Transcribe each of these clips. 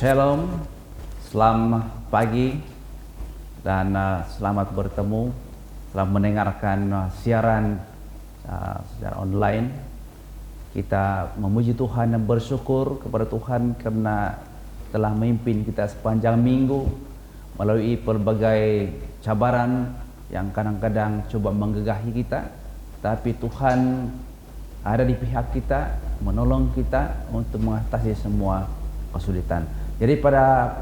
Shalom, selamat pagi dan selamat bertemu, selamat mendengarkan siaran secara online. Kita memuji Tuhan dan bersyukur kepada Tuhan karena telah memimpin kita sepanjang minggu melalui pelbagai cabaran yang kadang-kadang coba menggagahi kita, tapi Tuhan ada di pihak kita, menolong kita untuk mengatasi semua kesulitan. Jadi pada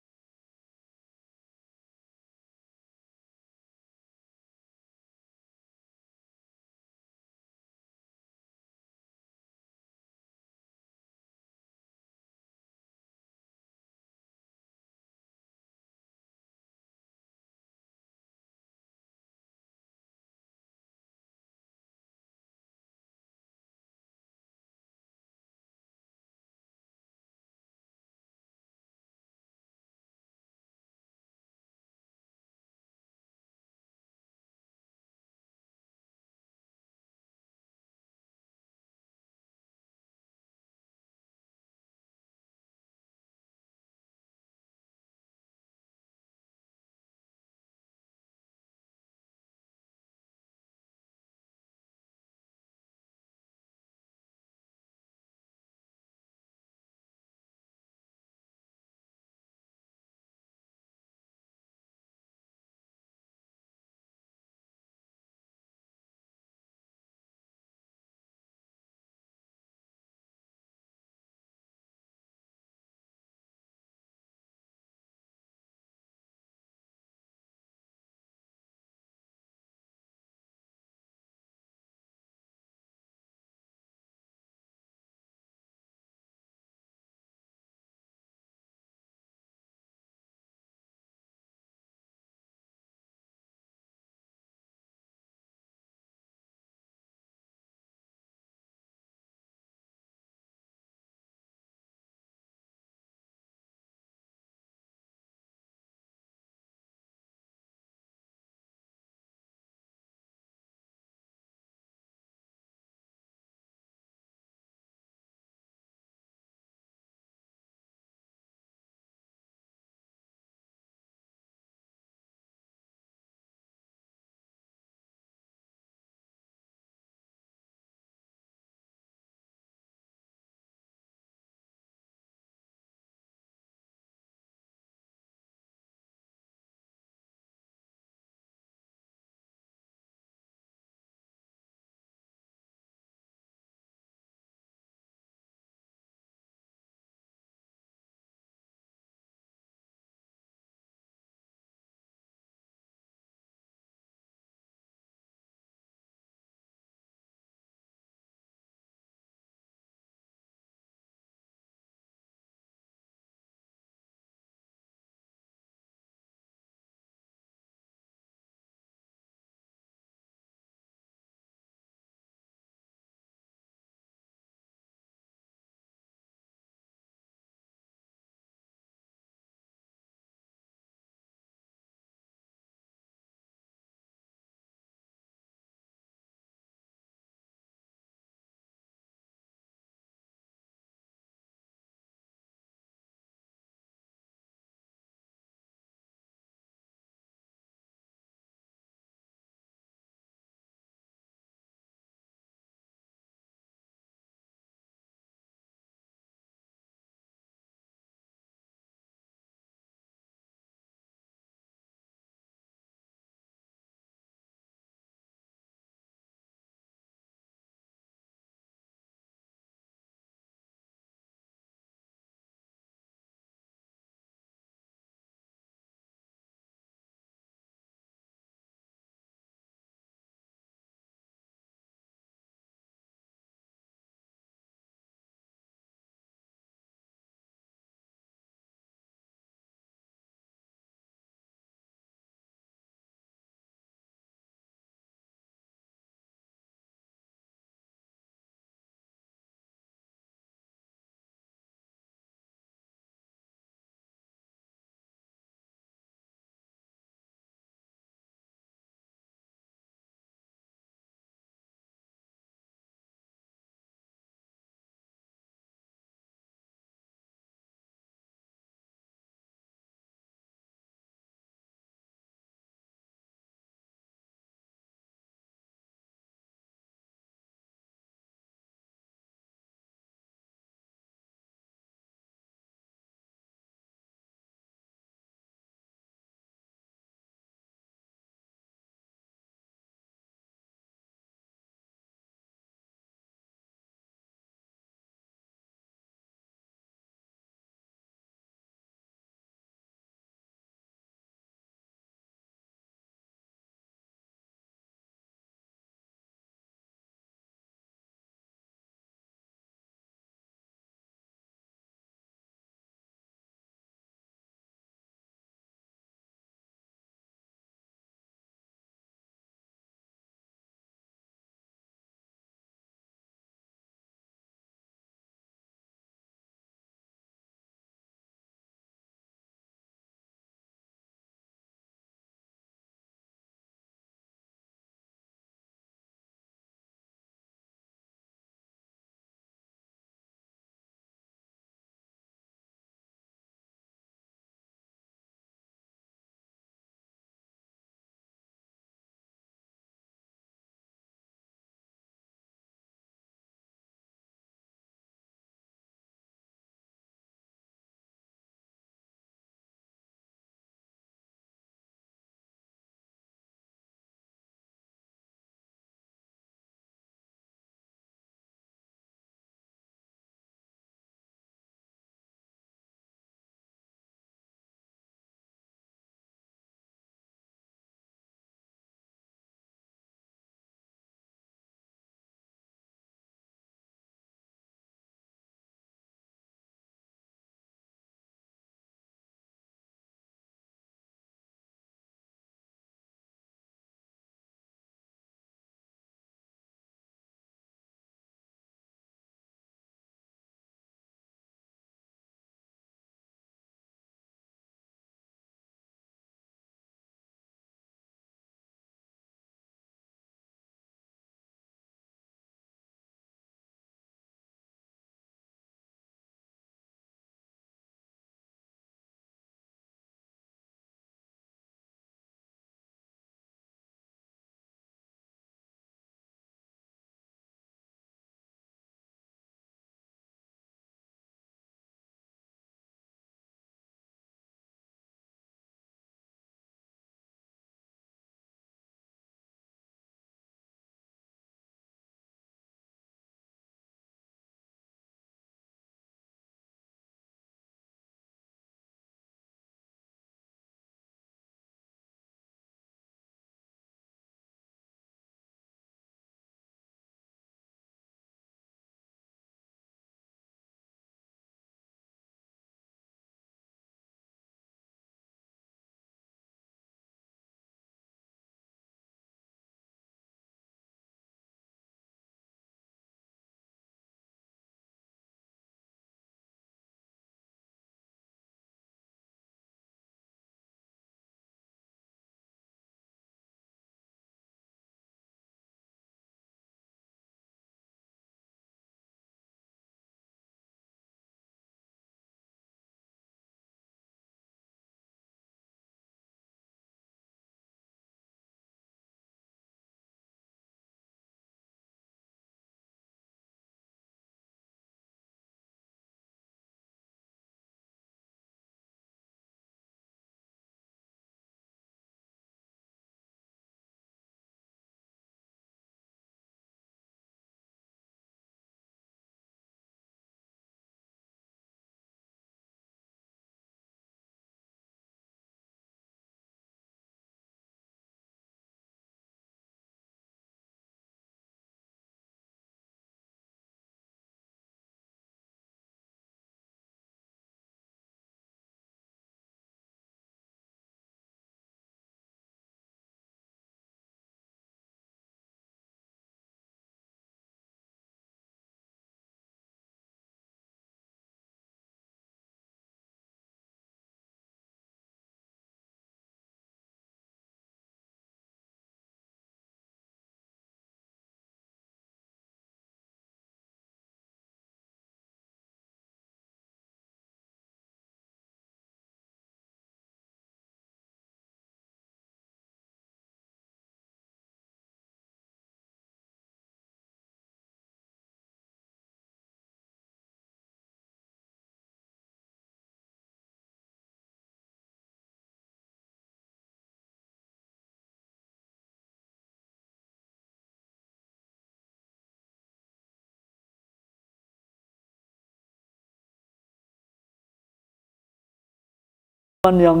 Iman yang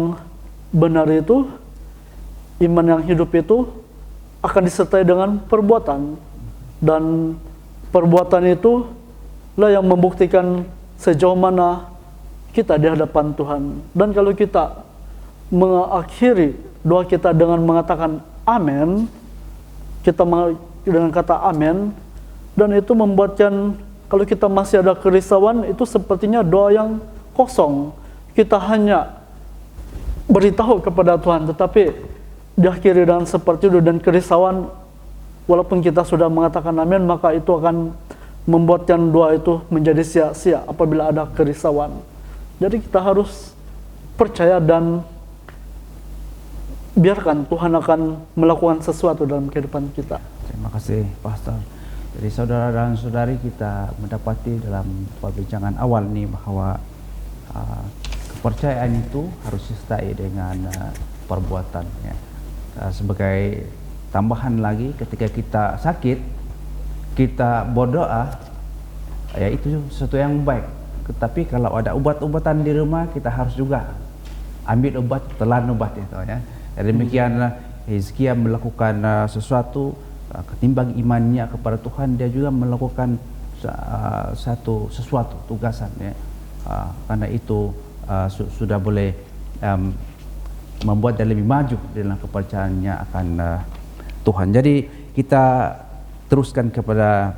benar itu, iman yang hidup itu akan disertai dengan perbuatan, dan perbuatan itu lah yang membuktikan sejauh mana kita di hadapan Tuhan. Dan kalau kita mengakhiri doa kita dengan mengatakan amin, kita dengan kata amin, dan itu membuatkan kalau kita masih ada kerisauan, itu sepertinya doa yang kosong. Kita hanya beritahu kepada Tuhan, tetapi diakhiri dengan seperti itu, dan kerisauan, walaupun kita sudah mengatakan amin, maka itu akan membuatkan doa itu menjadi sia-sia apabila ada kerisauan. Jadi kita harus percaya dan biarkan Tuhan akan melakukan sesuatu dalam kehidupan kita. Terima kasih, Pastor. Jadi saudara dan saudari, kita mendapati dalam perbincangan awal ini bahwa kepercayaan itu harus disertai dengan perbuatan. Ya. Sebagai tambahan lagi, ketika kita sakit, kita berdoa, ya itu sesuatu yang baik. Tetapi kalau ada obat-obatan di rumah, kita harus juga ambil obat, telan obat itu. Ya. Jadi demikian Hizkia melakukan sesuatu, ketimbang imannya kepada Tuhan, dia juga melakukan sesuatu tugasan. Ya. Karena itu sudah boleh membuat dia lebih maju dalam kepercayaannya akan Tuhan. Jadi kita teruskan kepada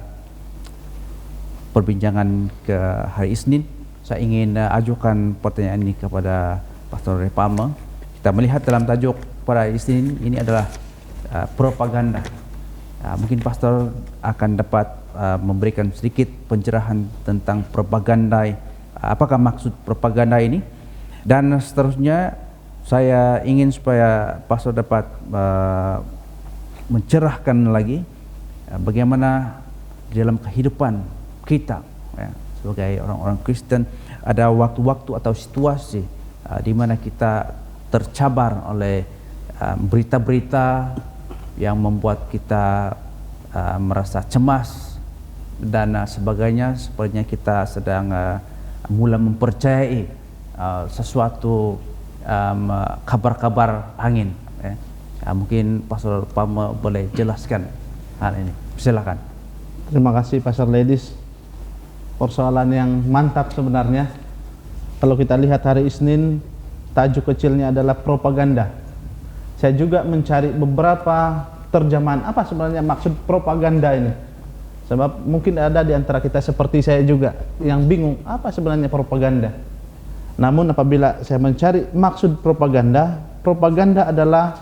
perbincangan ke hari Isnin. Saya ingin ajukan pertanyaan ini kepada Pastor Repama. Kita melihat dalam tajuk pada Isnin ini adalah propaganda. Mungkin Pastor akan dapat memberikan sedikit pencerahan tentang propaganda. Apakah maksud propaganda ini? Dan seterusnya saya ingin supaya Pastor dapat mencerahkan lagi bagaimana dalam kehidupan kita, ya, sebagai orang-orang Kristen, ada waktu-waktu atau situasi di mana kita tercabar oleh berita-berita yang membuat kita merasa cemas dan sebagainya. Sepertinya kita sedang mulai mempercayai sesuatu kabar-kabar angin. Mungkin Pastor Pama boleh jelaskan hal ini. Silakan. Terima kasih Pastor Ledis. Persoalan yang mantap sebenarnya. Kalau kita lihat hari Isnin, tajuk kecilnya adalah propaganda. Saya juga mencari beberapa terjemahan apa sebenarnya maksud propaganda ini. Sebab mungkin ada di antara kita seperti saya juga yang bingung apa sebenarnya propaganda. Namun apabila saya mencari maksud propaganda, propaganda adalah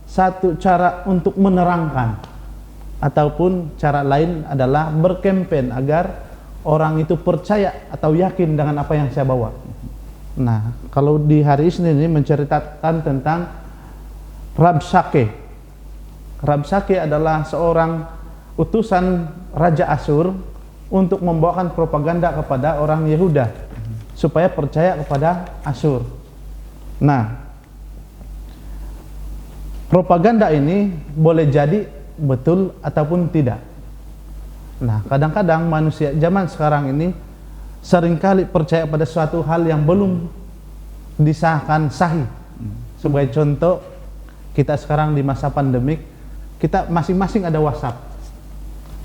satu cara untuk menerangkan, ataupun cara lain adalah berkempen agar orang itu percaya atau yakin dengan apa yang saya bawa. Nah, kalau di hari Isnin ini menceritakan tentang Rabshakeh. Rabshakeh adalah seorang utusan Raja Asyur untuk membawakan propaganda kepada orang Yehuda supaya percaya kepada Asyur. Nah, propaganda ini boleh jadi betul ataupun tidak. Nah, kadang-kadang manusia zaman sekarang ini seringkali percaya pada suatu hal yang belum disahkan sahih. Sebagai contoh, kita sekarang di masa pandemik, kita masing-masing ada WhatsApp.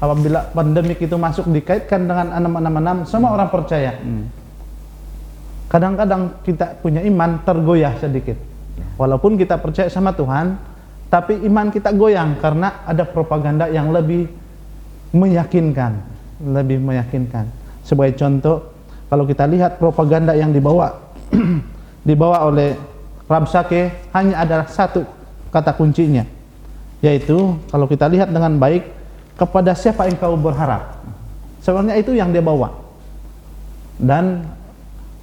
Apabila pandemik itu masuk dikaitkan dengan 666, semua orang percaya. Kadang-kadang kita punya iman tergoyah sedikit. Walaupun kita percaya sama Tuhan, tapi iman kita goyang karena ada propaganda yang lebih meyakinkan, Sebagai contoh, kalau kita lihat propaganda yang dibawa dibawa oleh Rabshakeh hanya ada satu kata kuncinya, yaitu kalau kita lihat dengan baik, kepada siapa engkau berharap. Sebenarnya itu yang dia bawa. Dan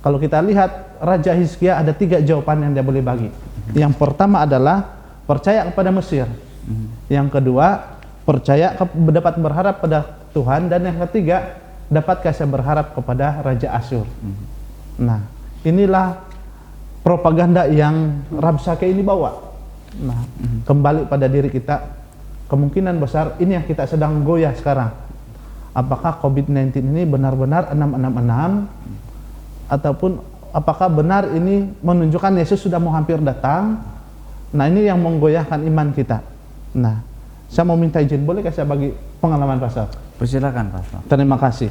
kalau kita lihat Raja Hizkia ada 3 jawaban yang dia boleh bagi. Yang pertama adalah percaya kepada Mesir. Yang kedua, percaya dapat berharap pada Tuhan, dan yang ketiga, dapatkah saya berharap kepada Raja Asyur. Nah, inilah propaganda yang Rabshakeh ini bawa. Nah, kembali pada diri kita, kemungkinan besar ini yang kita sedang goyah sekarang. Apakah COVID-19 ini benar-benar 666 ataupun apakah benar ini menunjukkan Yesus sudah mau hampir datang? Nah, ini yang menggoyahkan iman kita. Nah, saya mau minta izin, bolehkah saya bagi pengalaman Pastor? Persilakan Pastor. Terima kasih.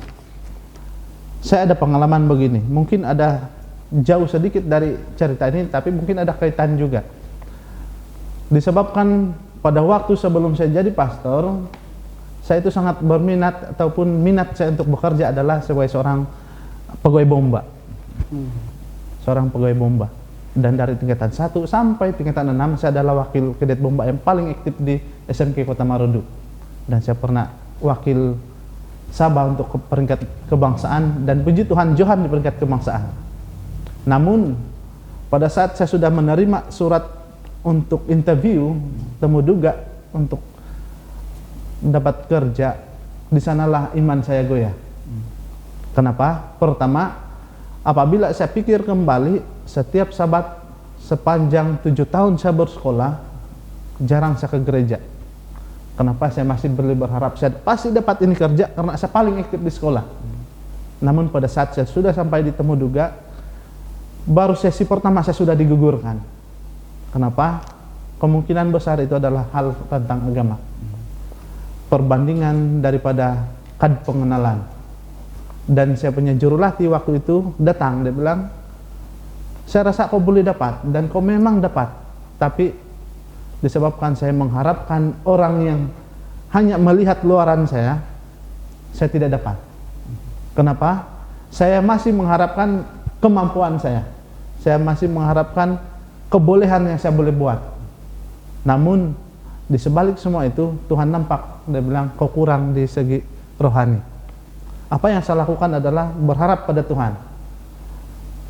Saya ada pengalaman begini, mungkin ada jauh sedikit dari cerita ini, tapi mungkin ada kaitan juga. Disebabkan pada waktu sebelum saya jadi pastor, saya itu sangat berminat, ataupun minat saya untuk bekerja adalah sebagai seorang pegawai bomba. Seorang pegawai bomba. Dan dari tingkatan 1 sampai tingkatan 6 saya adalah wakil kedet bomba yang paling aktif di SMK Kota Marudu. Dan saya pernah wakil Sabah untuk peringkat kebangsaan, dan puji Tuhan Johan di peringkat kebangsaan. Namun pada saat saya sudah menerima surat untuk interview temu duga untuk mendapat kerja, di sanalah iman saya goyah. Kenapa? Pertama, apabila saya pikir kembali, setiap Sabat sepanjang 7 tahun saya bersekolah, jarang saya ke gereja. Kenapa? Saya masih berharap saya pasti dapat ini kerja karena saya paling aktif di sekolah. Namun pada saat saya sudah sampai di temu duga, baru sesi pertama saya sudah digugurkan. Kenapa? Kemungkinan besar itu adalah hal tentang agama. Perbandingan daripada kad pengenalan. Dan saya punya jurulatih waktu itu datang, dia bilang, saya rasa kau boleh dapat, dan kau memang dapat, tapi disebabkan saya mengharapkan orang yang hanya melihat luaran saya tidak dapat. Kenapa? Saya masih mengharapkan kemampuan saya masih mengharapkan kebolehan yang saya boleh buat. Namun di sebalik semua itu, Tuhan nampak, dia bilang, kau kurang di segi rohani. Apa yang saya lakukan adalah berharap pada Tuhan.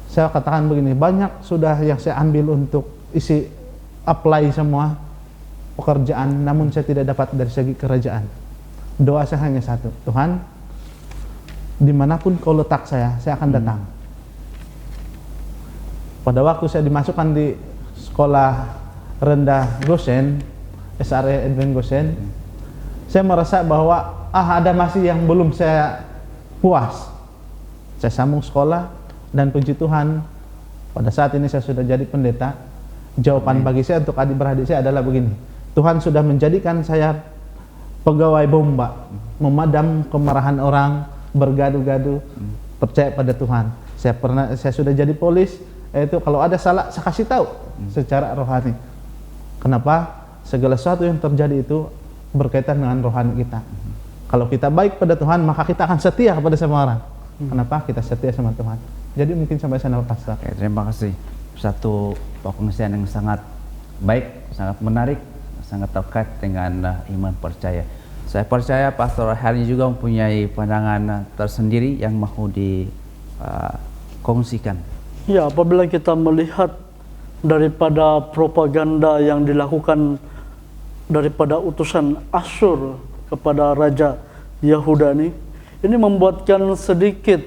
Saya katakan begini, banyak sudah yang saya ambil untuk isi apply semua pekerjaan, namun saya tidak dapat dari segi kerajaan. Doa saya hanya satu, Tuhan, dimanapun kau letak saya akan datang. Pada waktu saya dimasukkan di sekolah rendah Gosen, SRE Advent Gosen, saya merasa bahwa ada masih yang belum saya puas. Saya sambung sekolah, dan puji Tuhan pada saat ini saya sudah jadi pendeta. Jawaban bagi saya untuk adik-beradik saya adalah begini, Tuhan sudah menjadikan saya pegawai bomba, memadam kemarahan orang, bergaduh-gaduh, percaya pada Tuhan. Saya sudah jadi polis, yaitu kalau ada salah saya kasih tahu secara rohani. Kenapa? Segala sesuatu yang terjadi itu berkaitan dengan rohani kita. Kalau kita baik pada Tuhan, maka kita akan setia kepada semua orang. Kenapa? Kita setia sama Tuhan. Jadi mungkin sampai sana Pastor. Oke, terima kasih. Satu pengungsian yang sangat baik, sangat menarik, sangat terkait dengan iman percaya. Saya percaya Pastor Herni juga mempunyai pandangan tersendiri yang mau dikongsikan. Ya, apabila kita melihat daripada propaganda yang dilakukan daripada utusan Asyur kepada Raja Yehuda ini membuatkan sedikit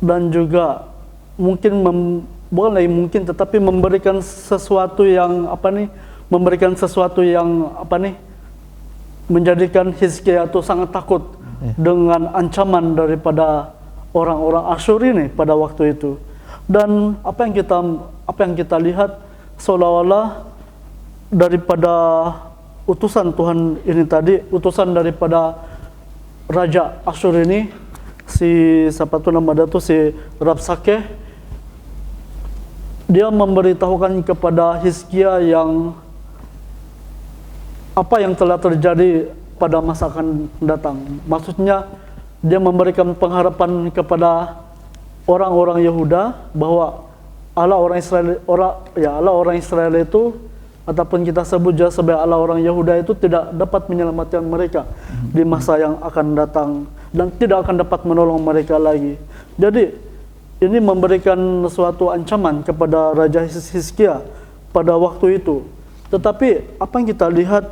dan juga mungkin tetapi memberikan sesuatu yang menjadikan Hizkia itu sangat takut dengan ancaman daripada orang-orang Asyur ini pada waktu itu. Dan apa yang kita lihat seolah-olah daripada utusan Tuhan ini tadi, utusan daripada Raja Asyur ini, si Rabsakeh, dia memberitahukan kepada Hizkia yang apa yang telah terjadi pada masa akan datang. Maksudnya dia memberikan pengharapan kepada orang-orang Yehuda bahwa Allah orang Israel itu, ataupun kita sebut juga sebagai Allah orang Yehuda itu, tidak dapat menyelamatkan mereka di masa yang akan datang, dan tidak akan dapat menolong mereka lagi. Jadi ini memberikan suatu ancaman kepada Raja Hizkia pada waktu itu. Tetapi apa yang kita lihat,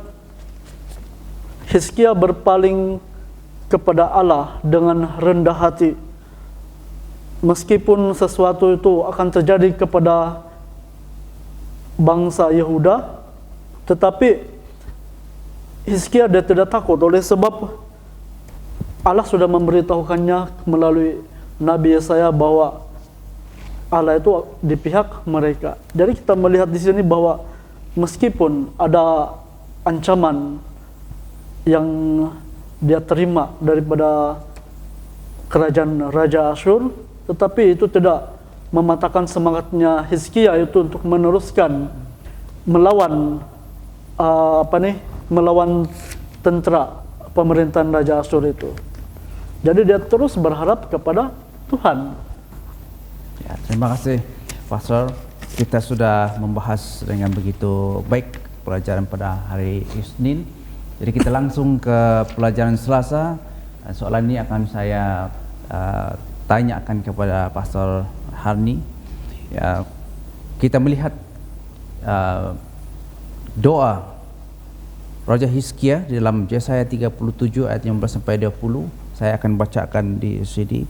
Hizkia berpaling kepada Allah dengan rendah hati. Meskipun sesuatu itu akan terjadi kepada bangsa Yehuda, tetapi Hizkia dia tidak takut, oleh sebab Allah sudah memberitahukannya melalui Nabi Yesaya bahwa Allah itu di pihak mereka. Jadi kita melihat di sini bahwa meskipun ada ancaman yang dia terima daripada kerajaan Raja Asyur, tetapi itu tidak mematahkan semangatnya Hizkia itu untuk meneruskan melawan melawan tentera pemerintahan Raja Asyur itu. Jadi dia terus berharap kepada Tuhan. Ya, terima kasih Pastor. Kita sudah membahas dengan begitu baik pelajaran pada hari Isnin. Jadi kita langsung ke pelajaran Selasa. Soalan ini akan saya tanyakan kepada Pastor Harni. Ya, kita melihat doa Raja Hizkia di dalam Yesaya 37 ayat 15 sampai 20. Saya akan bacakan di sini.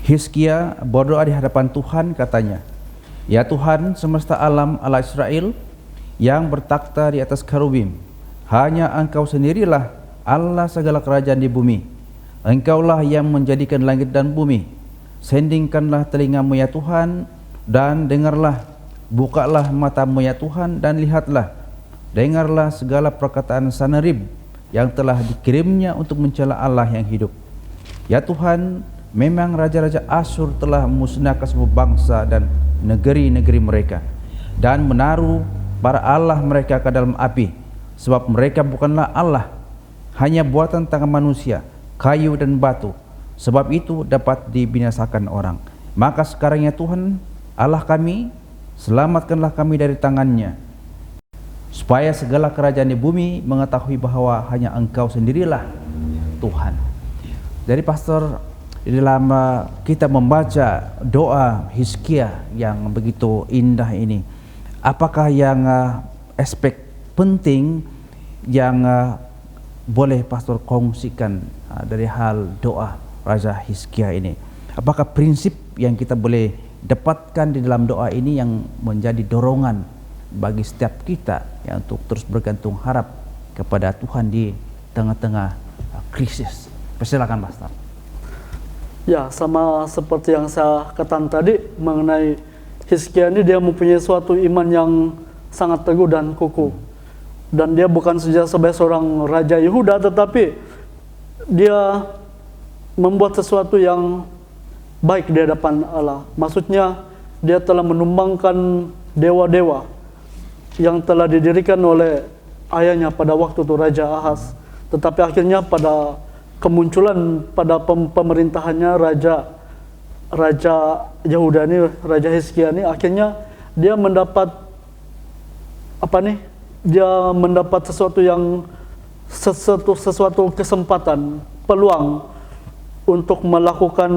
Hizkia berdoa di hadapan Tuhan, katanya, "Ya Tuhan semesta alam Allah Israel yang bertakhta di atas kerubim, hanya Engkau sendirilah Allah segala kerajaan di bumi. Engkaulah yang menjadikan langit dan bumi. Sendingkanlah telingamu ya Tuhan, dan dengarlah. Bukalah matamu ya Tuhan, dan lihatlah. Dengarlah segala perkataan Sanherib yang telah dikirimnya untuk mencela Allah yang hidup. Ya Tuhan, memang raja-raja Asyur telah memusnahkan semua bangsa dan negeri-negeri mereka, dan menaruh para Allah mereka ke dalam api, sebab mereka bukanlah Allah, hanya buatan tangan manusia, kayu dan batu. Sebab itu dapat dibinasakan orang. Maka sekarang ya Tuhan, Allah kami, selamatkanlah kami dari tangannya, supaya segala kerajaan di bumi mengetahui bahwa hanya Engkau sendirilah Tuhan." Jadi Pastor, di dalam kita membaca doa Hizkia yang begitu indah ini, apakah yang aspek penting yang boleh Pastor kongsikan dari hal doa Raja Hizkia ini? Apakah prinsip yang kita boleh dapatkan di dalam doa ini yang menjadi dorongan bagi setiap kita yang untuk terus bergantung harap kepada Tuhan di tengah-tengah krisis? Persilakan Pastor. Ya, sama seperti yang saya katakan tadi mengenai Hizkia ini, dia mempunyai suatu iman yang sangat teguh dan kukuh. Dan dia bukan saja sebagai seorang Raja Yehuda, tetapi dia membuat sesuatu yang baik di hadapan Allah. Maksudnya dia telah menumbangkan dewa-dewa yang telah didirikan oleh ayahnya pada waktu itu Raja Ahaz. Tetapi akhirnya pada kemunculan pada pemerintahannya Raja Yehuda ini, Raja Hizkia ini, akhirnya dia mendapat dia mendapat sesuatu yang sesuatu kesempatan, peluang untuk melakukan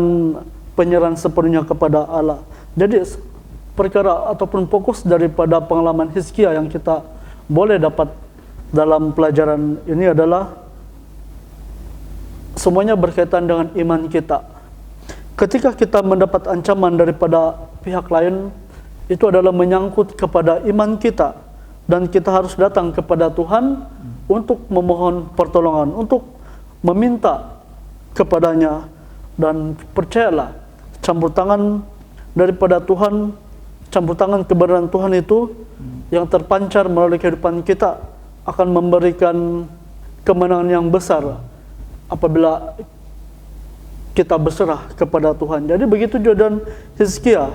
penyerahan sepenuhnya kepada Allah. Jadi perkara ataupun fokus daripada pengalaman Hizkia yang kita boleh dapat dalam pelajaran ini adalah semuanya berkaitan dengan iman kita. Ketika kita mendapat ancaman daripada pihak lain, itu adalah menyangkut kepada iman kita, dan kita harus datang kepada Tuhan untuk memohon pertolongan, untuk meminta kepadanya. Dan percayalah, campur tangan daripada Tuhan, campur tangan kebenaran Tuhan itu yang terpancar melalui kehidupan kita akan memberikan kemenangan yang besar apabila kita berserah kepada Tuhan. Jadi begitu juga dan Hizkia.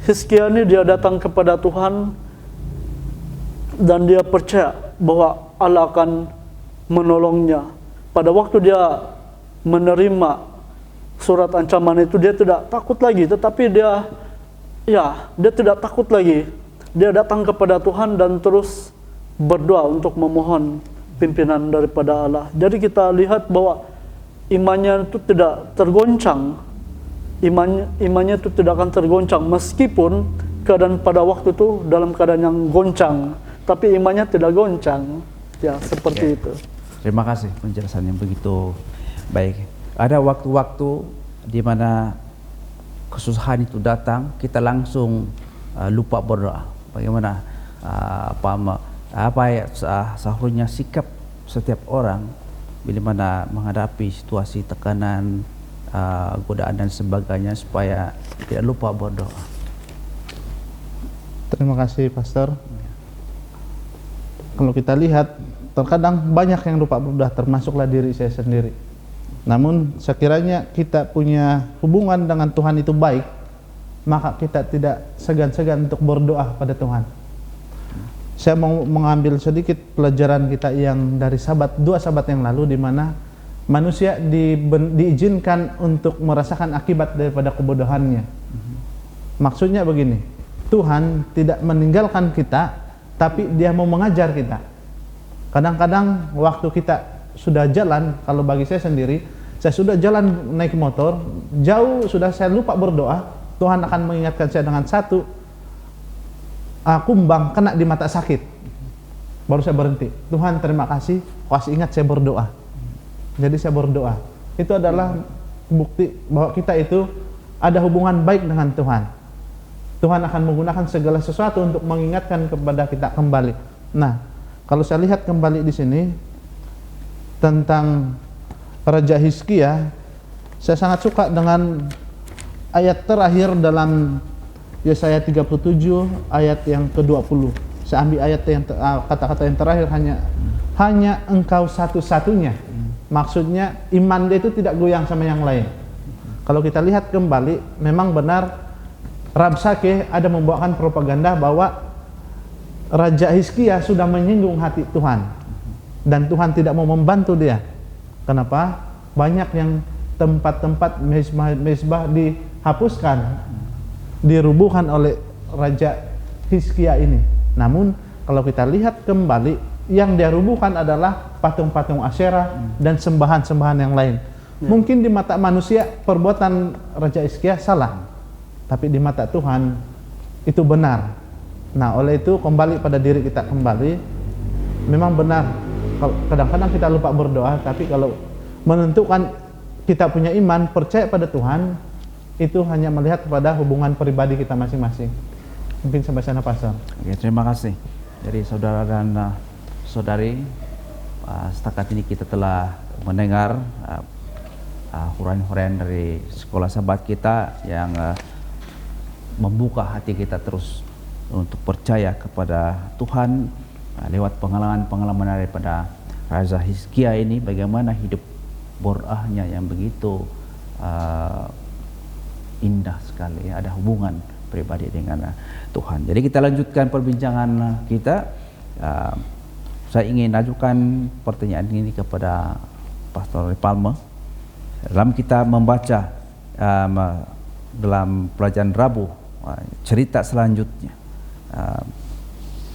Hizkia ini dia datang kepada Tuhan dan dia percaya bahwa Allah akan menolongnya. Pada waktu dia menerima surat ancaman itu, dia tidak takut lagi, tetapi dia tidak takut lagi. Dia datang kepada Tuhan dan terus berdoa untuk memohon pimpinan daripada Allah. Jadi kita lihat bahwa imannya itu tidak tergoncang. Imannya itu tidak akan tergoncang meskipun keadaan pada waktu itu dalam keadaan yang goncang, tapi imannya tidak goncang. Ya, seperti itu. Terima kasih penjelasan yang begitu baik. Ada waktu-waktu di mana kesusahan itu datang, kita langsung lupa berdoa. Bagaimana seharusnya sikap setiap orang bila mana menghadapi situasi tekanan, godaan dan sebagainya, supaya tidak lupa berdoa. Terima kasih Pastor. Kalau kita lihat, terkadang banyak yang lupa berdoa, termasuklah diri saya sendiri. Namun sekiranya kita punya hubungan dengan Tuhan itu baik, maka kita tidak segan-segan untuk berdoa pada Tuhan. Saya mau mengambil sedikit pelajaran kita yang dari dua sahabat yang lalu, di mana manusia diizinkan untuk merasakan akibat daripada kebodohannya. Maksudnya begini, Tuhan tidak meninggalkan kita, tapi Dia mau mengajar kita. Kadang-kadang waktu kita sudah jalan, kalau bagi saya sendiri, saya sudah jalan naik motor, jauh sudah saya lupa berdoa, Tuhan akan mengingatkan saya dengan satu kumbang kena di mata sakit. Baru saya berhenti. Tuhan terima kasih, kasih ingat saya berdoa. Jadi saya berdoa. Itu adalah bukti bahwa kita itu ada hubungan baik dengan Tuhan. Tuhan akan menggunakan segala sesuatu untuk mengingatkan kepada kita kembali. Nah, kalau saya lihat kembali di sini tentang Raja Hizkia, saya sangat suka dengan ayat terakhir dalam Yesaya 37 ayat yang ke-20. Saya ambil ayat yang kata-kata yang terakhir, hanya engkau satu-satunya. Maksudnya iman dia itu tidak goyang sama yang lain. Kalau kita lihat kembali, memang benar Rabshakeh ada membawakan propaganda bahwa Raja Hizkia sudah menyinggung hati Tuhan, dan Tuhan tidak mau membantu dia. Kenapa? Banyak yang tempat-tempat mezbah dihapuskan, dirubuhkan oleh Raja Hizkia ini. Namun kalau kita lihat kembali, yang dia rubuhkan adalah patung-patung Asyera dan sembahan-sembahan yang lain. Mungkin di mata manusia perbuatan Raja Hizkia salah, tapi di mata Tuhan itu benar. Nah, oleh itu kembali pada diri kita kembali. Memang benar, kadang-kadang kita lupa berdoa, tapi kalau menentukan kita punya iman, percaya pada Tuhan, itu hanya melihat kepada hubungan pribadi kita masing-masing. Mungkin sampai sana Pastor. Oke, terima kasih. Jadi saudara dan saudari, setakat ini kita telah mendengar huraian-huraian dari sekolah sahabat kita yang membuka hati kita terus untuk percaya kepada Tuhan lewat pengalaman-pengalaman daripada Raja Hizkia ini, bagaimana hidup borahnya yang begitu indah sekali, ada hubungan pribadi dengan Tuhan. Jadi kita lanjutkan perbincangan kita. Saya ingin ajukan pertanyaan ini kepada Pastor Palmer. Dalam kita membaca dalam pelajaran Rabu, cerita selanjutnya,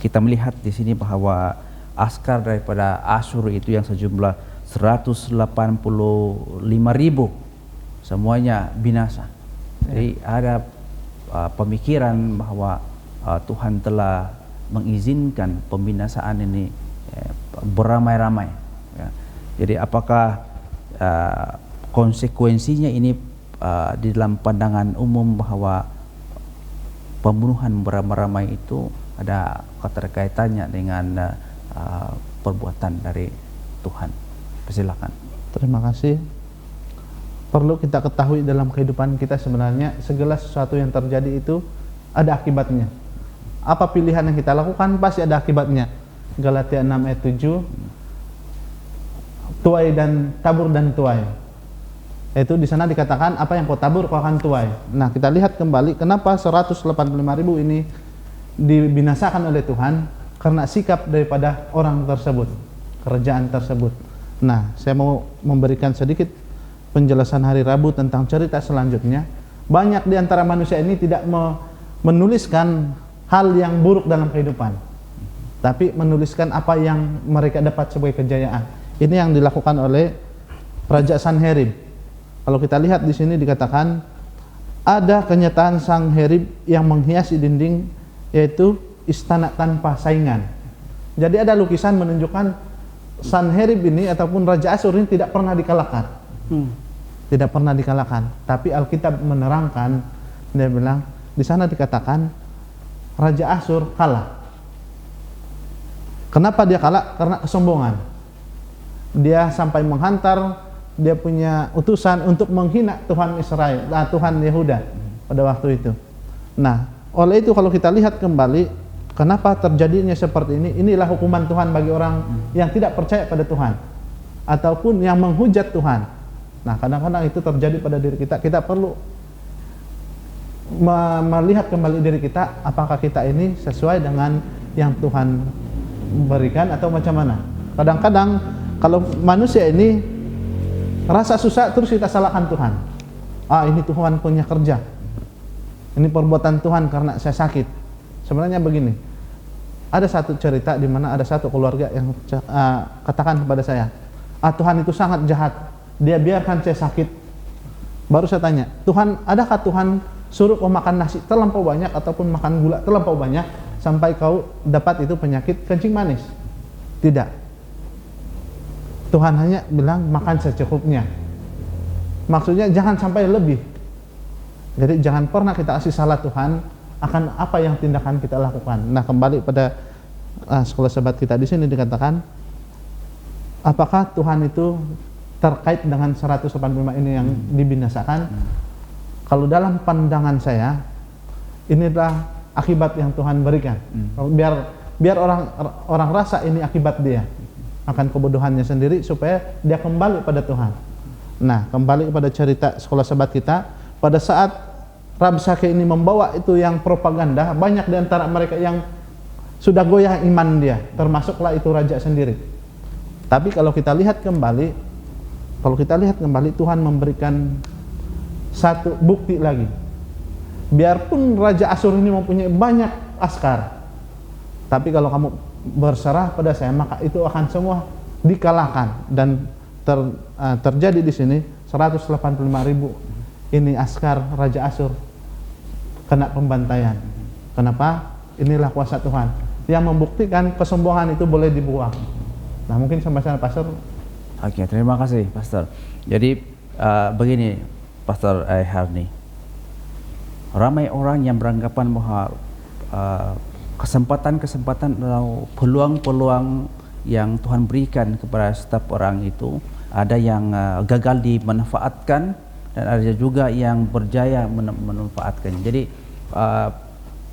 kita melihat di sini bahwa askar daripada Asyur itu yang sejumlah 185.000 semuanya binasa. Jadi ada pemikiran bahwa Tuhan telah mengizinkan pembinasaan ini beramai-ramai. Ya. Jadi apakah konsekuensinya ini di dalam pandangan umum bahwa pembunuhan beramai-ramai itu ada keterkaitannya dengan perbuatan dari Tuhan? Silakan. Terima kasih. Perlu kita ketahui dalam kehidupan kita sebenarnya segala sesuatu yang terjadi itu ada akibatnya. Apa pilihan yang kita lakukan pasti ada akibatnya. Galatia 6 ayat 7, tuai dan tabur dan tuai. Itu di sana dikatakan apa yang kau tabur kau akan tuai. Nah, kita lihat kembali kenapa 185.000 ini dibinasakan oleh Tuhan, karena sikap daripada orang tersebut, kerajaan tersebut. Nah, saya mau memberikan sedikit penjelasan hari Rabu tentang cerita selanjutnya. Banyak di antara manusia ini tidak menuliskan hal yang buruk dalam kehidupan, tapi menuliskan apa yang mereka dapat sebagai kejayaan. Ini yang dilakukan oleh Raja Sanherib. Kalau kita lihat di sini dikatakan ada kenyataan Sanherib yang menghiasi dinding, yaitu istana tanpa saingan. Jadi ada lukisan menunjukkan Sanherib ini ataupun Raja Asyur ini tidak pernah dikalahkan. Tidak pernah dikalahkan. Tapi Alkitab menerangkan, dia bilang di sana dikatakan Raja Asyur kalah. Kenapa dia kalah? Karena kesombongan. Dia sampai menghantar dia punya utusan untuk menghina Tuhan Israel, Tuhan Yehuda pada waktu itu. Nah, oleh itu kalau kita lihat kembali kenapa terjadinya seperti ini, inilah hukuman Tuhan bagi orang yang tidak percaya pada Tuhan ataupun yang menghujat Tuhan. Nah, kadang-kadang itu terjadi pada diri kita. Kita perlu melihat kembali diri kita, apakah kita ini sesuai dengan yang Tuhan berikan atau macam mana. Kadang-kadang kalau manusia ini rasa susah terus kita salahkan Tuhan. Ini Tuhan punya kerja, ini perbuatan Tuhan karena saya sakit. Sebenarnya begini, ada satu cerita di mana ada satu keluarga yang katakan kepada saya, Tuhan itu sangat jahat, dia biarkan saya sakit. Baru saya tanya, Tuhan, adakah Tuhan suruh kau makan nasi terlampau banyak ataupun makan gula terlampau banyak sampai kau dapat itu penyakit kencing manis? Tidak. Tuhan hanya bilang makan secukupnya. Maksudnya jangan sampai lebih. Jadi jangan pernah kita kasih salah Tuhan akan apa yang tindakan kita lakukan. Nah, kembali pada sekolah sahabat kita di sini dikatakan, apakah Tuhan itu terkait dengan 185 ini yang dibinasakan? Kalau dalam pandangan saya, inilah akibat yang Tuhan berikan. Biar orang rasa ini akibat dia akan kebodohannya sendiri supaya dia kembali pada Tuhan. Nah, kembali kepada cerita sekolah sahabat kita, pada saat Rabshakeh ini membawa itu yang propaganda, banyak di antara mereka yang sudah goyah iman dia, termasuklah itu raja sendiri. Tapi kalau kita lihat kembali Tuhan memberikan satu bukti lagi. Biarpun Raja Asyur ini mempunyai banyak askar, tapi kalau kamu berserah pada saya, maka itu akan semua dikalahkan. Dan terjadi di sini 185.000 ini askar Raja Asyur kena pembantaian. Kenapa? Inilah kuasa Tuhan yang membuktikan kesombongan itu boleh dibuang. Nah, mungkin sama-sama Pastor. Oke, terima kasih Pastor. Jadi begini Pastor Harni, ramai orang yang beranggapan bahwa kesempatan-kesempatan atau peluang-peluang yang Tuhan berikan kepada setiap orang itu, ada yang gagal dimanfaatkan dan ada juga yang berjaya memanfaatkan. Jadi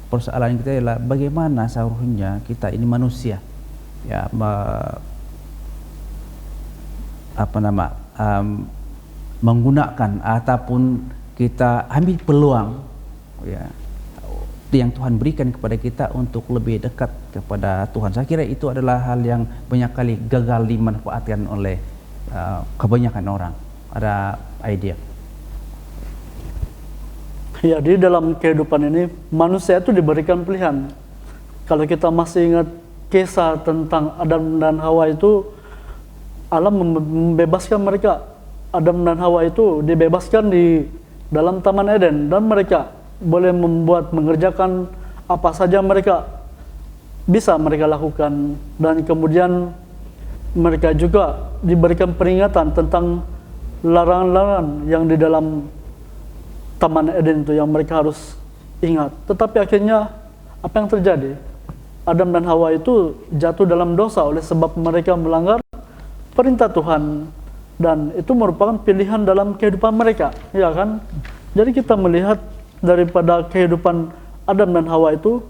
persoalan kita adalah bagaimana seharusnya kita ini manusia ya menggunakan ataupun kita ambil peluang ya yang Tuhan berikan kepada kita untuk lebih dekat kepada Tuhan. Saya kira itu adalah hal yang banyak kali gagal dimanfaatkan oleh kebanyakan orang. Ada idea? Ya, di dalam kehidupan ini manusia itu diberikan pilihan. Kalau kita masih ingat kisah tentang Adam dan Hawa itu, Allah membebaskan mereka. Adam dan Hawa itu dibebaskan di dalam Taman Eden dan mereka boleh mengerjakan apa saja mereka bisa mereka lakukan. Dan kemudian mereka juga diberikan peringatan tentang larangan-larangan yang di dalam Taman Eden itu yang mereka harus ingat. Tetapi akhirnya apa yang terjadi? Adam dan Hawa itu jatuh dalam dosa oleh sebab mereka melanggar perintah Tuhan, dan itu merupakan pilihan dalam kehidupan mereka, ya kan? Jadi kita melihat daripada kehidupan Adam dan Hawa itu,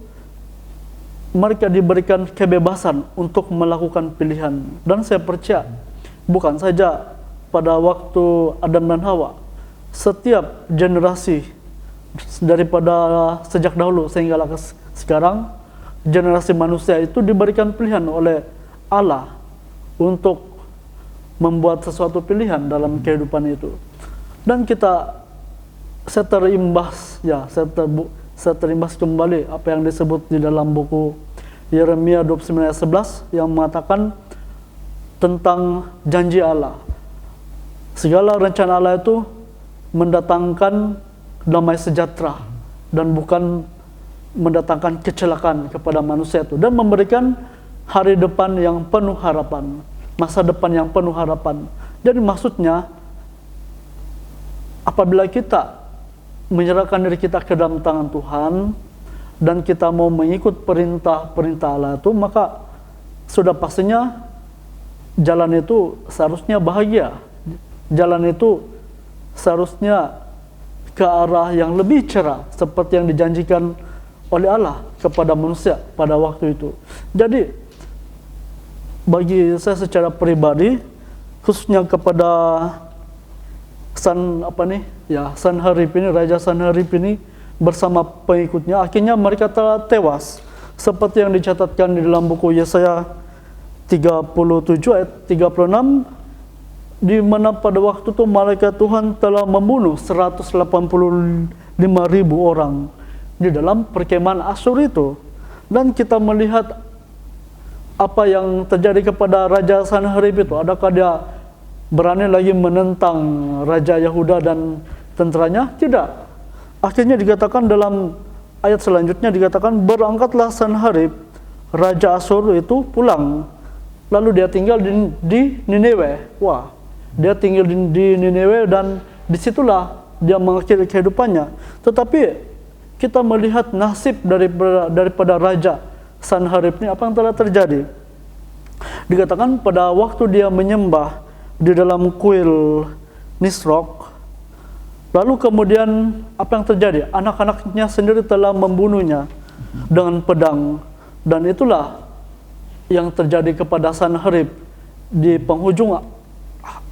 mereka diberikan kebebasan untuk melakukan pilihan. Dan saya percaya bukan saja pada waktu Adam dan Hawa, setiap generasi daripada sejak dahulu sehingga sekarang, generasi manusia itu diberikan pilihan oleh Allah untuk membuat sesuatu pilihan dalam kehidupan itu. Dan saya terimbas kembali apa yang disebut di dalam buku Yeremia 29 ayat 11 yang mengatakan tentang janji Allah. Segala rencana Allah itu mendatangkan damai sejahtera dan bukan mendatangkan kecelakaan kepada manusia itu, dan memberikan hari depan yang penuh harapan, masa depan yang penuh harapan. Jadi maksudnya apabila kita menyerahkan diri kita ke dalam tangan Tuhan dan kita mau mengikut perintah-perintah Allah itu, maka sudah pastinya jalan itu seharusnya bahagia. jalan itu seharusnya ke arah yang lebih cerah seperti yang dijanjikan oleh Allah kepada manusia pada waktu itu. Jadi bagi saya secara pribadi, khususnya kepada Sanherib ini, Raja Sanherib ini bersama pengikutnya, akhirnya mereka telah tewas seperti yang dicatatkan di dalam buku Yesaya 37 ayat 36, di mana pada waktu itu malaikat Tuhan telah membunuh 185.000 orang di dalam perkemahan Asyur itu. Dan kita melihat apa yang terjadi kepada Raja Sanherib itu. Adakah dia berani lagi menentang Raja Yehuda dan tenteranya? Tidak. Akhirnya dikatakan dalam ayat selanjutnya, dikatakan berangkatlah Sanherib Raja Asyur itu pulang, lalu dia tinggal di Nineveh. Wah, dia tinggal di Nineveh dan disitulah dia mengakhiri kehidupannya. Tetapi kita melihat nasib daripada Raja Sanherib ini, apa yang telah terjadi. Dikatakan pada waktu dia menyembah di dalam kuil Nisrok, lalu kemudian apa yang terjadi? Anak-anaknya sendiri telah membunuhnya dengan pedang. Dan itulah yang terjadi kepada Sanherib di penghujung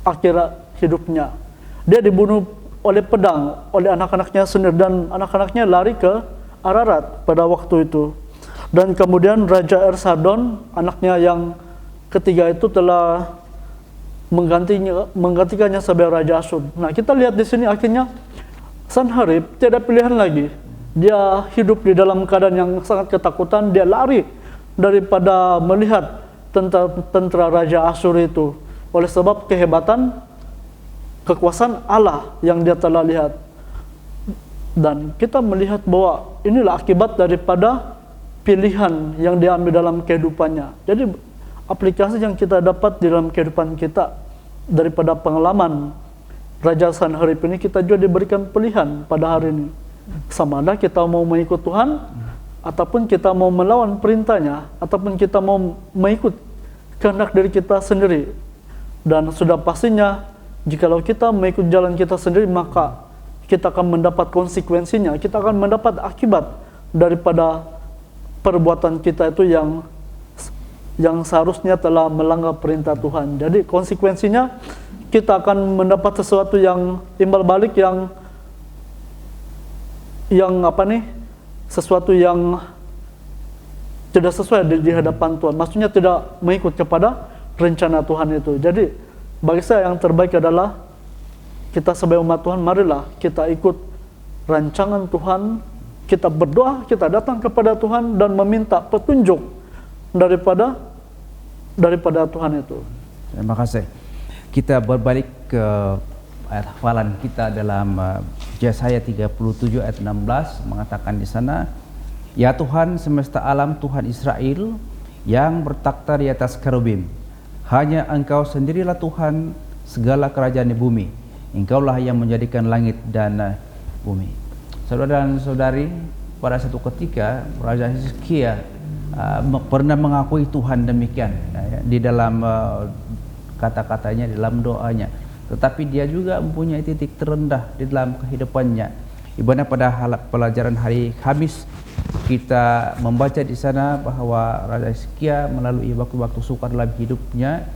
akhir hidupnya. Dia dibunuh oleh pedang oleh anak-anaknya sendiri, dan anak-anaknya lari ke Ararat pada waktu itu. Dan kemudian Raja Esarhadon, anaknya yang ketiga itu, telah menggantikannya sebagai Raja Asyur. Nah, kita lihat di sini akhirnya Sanherib tidak pilihan lagi. Dia hidup di dalam keadaan yang sangat ketakutan. Dia lari daripada melihat tentara Raja Asyur itu, oleh sebab kehebatan kekuasaan Allah yang dia telah lihat. Dan kita melihat bahwa inilah akibat daripada pilihan yang diambil dalam kehidupannya. Jadi aplikasi yang kita dapat di dalam kehidupan kita daripada pengalaman Raja Sanherib ini, kita juga diberikan pilihan pada hari ini. Sama ada kita mau mengikut Tuhan, ataupun kita mau melawan perintahnya, ataupun kita mau mengikut kehendak diri kita sendiri. Dan sudah pastinya, jikalau kita mengikut jalan kita sendiri, maka kita akan mendapat konsekuensinya. Kita akan mendapat akibat daripada perbuatan kita itu yang seharusnya telah melanggar perintah Tuhan. Jadi konsekuensinya kita akan mendapat sesuatu yang imbal balik, sesuatu yang tidak sesuai di hadapan Tuhan. Maksudnya tidak mengikut kepada rencana Tuhan itu. Jadi bagi saya yang terbaik adalah kita sebagai umat Tuhan, marilah kita ikut rancangan Tuhan. Kita berdoa, kita datang kepada Tuhan dan meminta petunjuk daripada Tuhan itu. Terima kasih. Kita berbalik ke ayat hafalan kita dalam Yesaya 37 ayat 16, mengatakan di sana, ya Tuhan semesta alam, Tuhan Israel yang bertakhta di atas kerubim, hanya Engkau sendirilah Tuhan segala kerajaan di bumi. Engkaulah yang menjadikan langit dan bumi. Saudara dan saudari, pada satu ketika Raja Hizkia pernah mengakui Tuhan demikian di dalam kata-katanya, di dalam doanya. Tetapi dia juga mempunyai titik terendah di dalam kehidupannya. Ibadah pada pelajaran hari Kamis, kita membaca di sana bahwa Raja Hizkia melalui waktu-waktu sukar dalam hidupnya,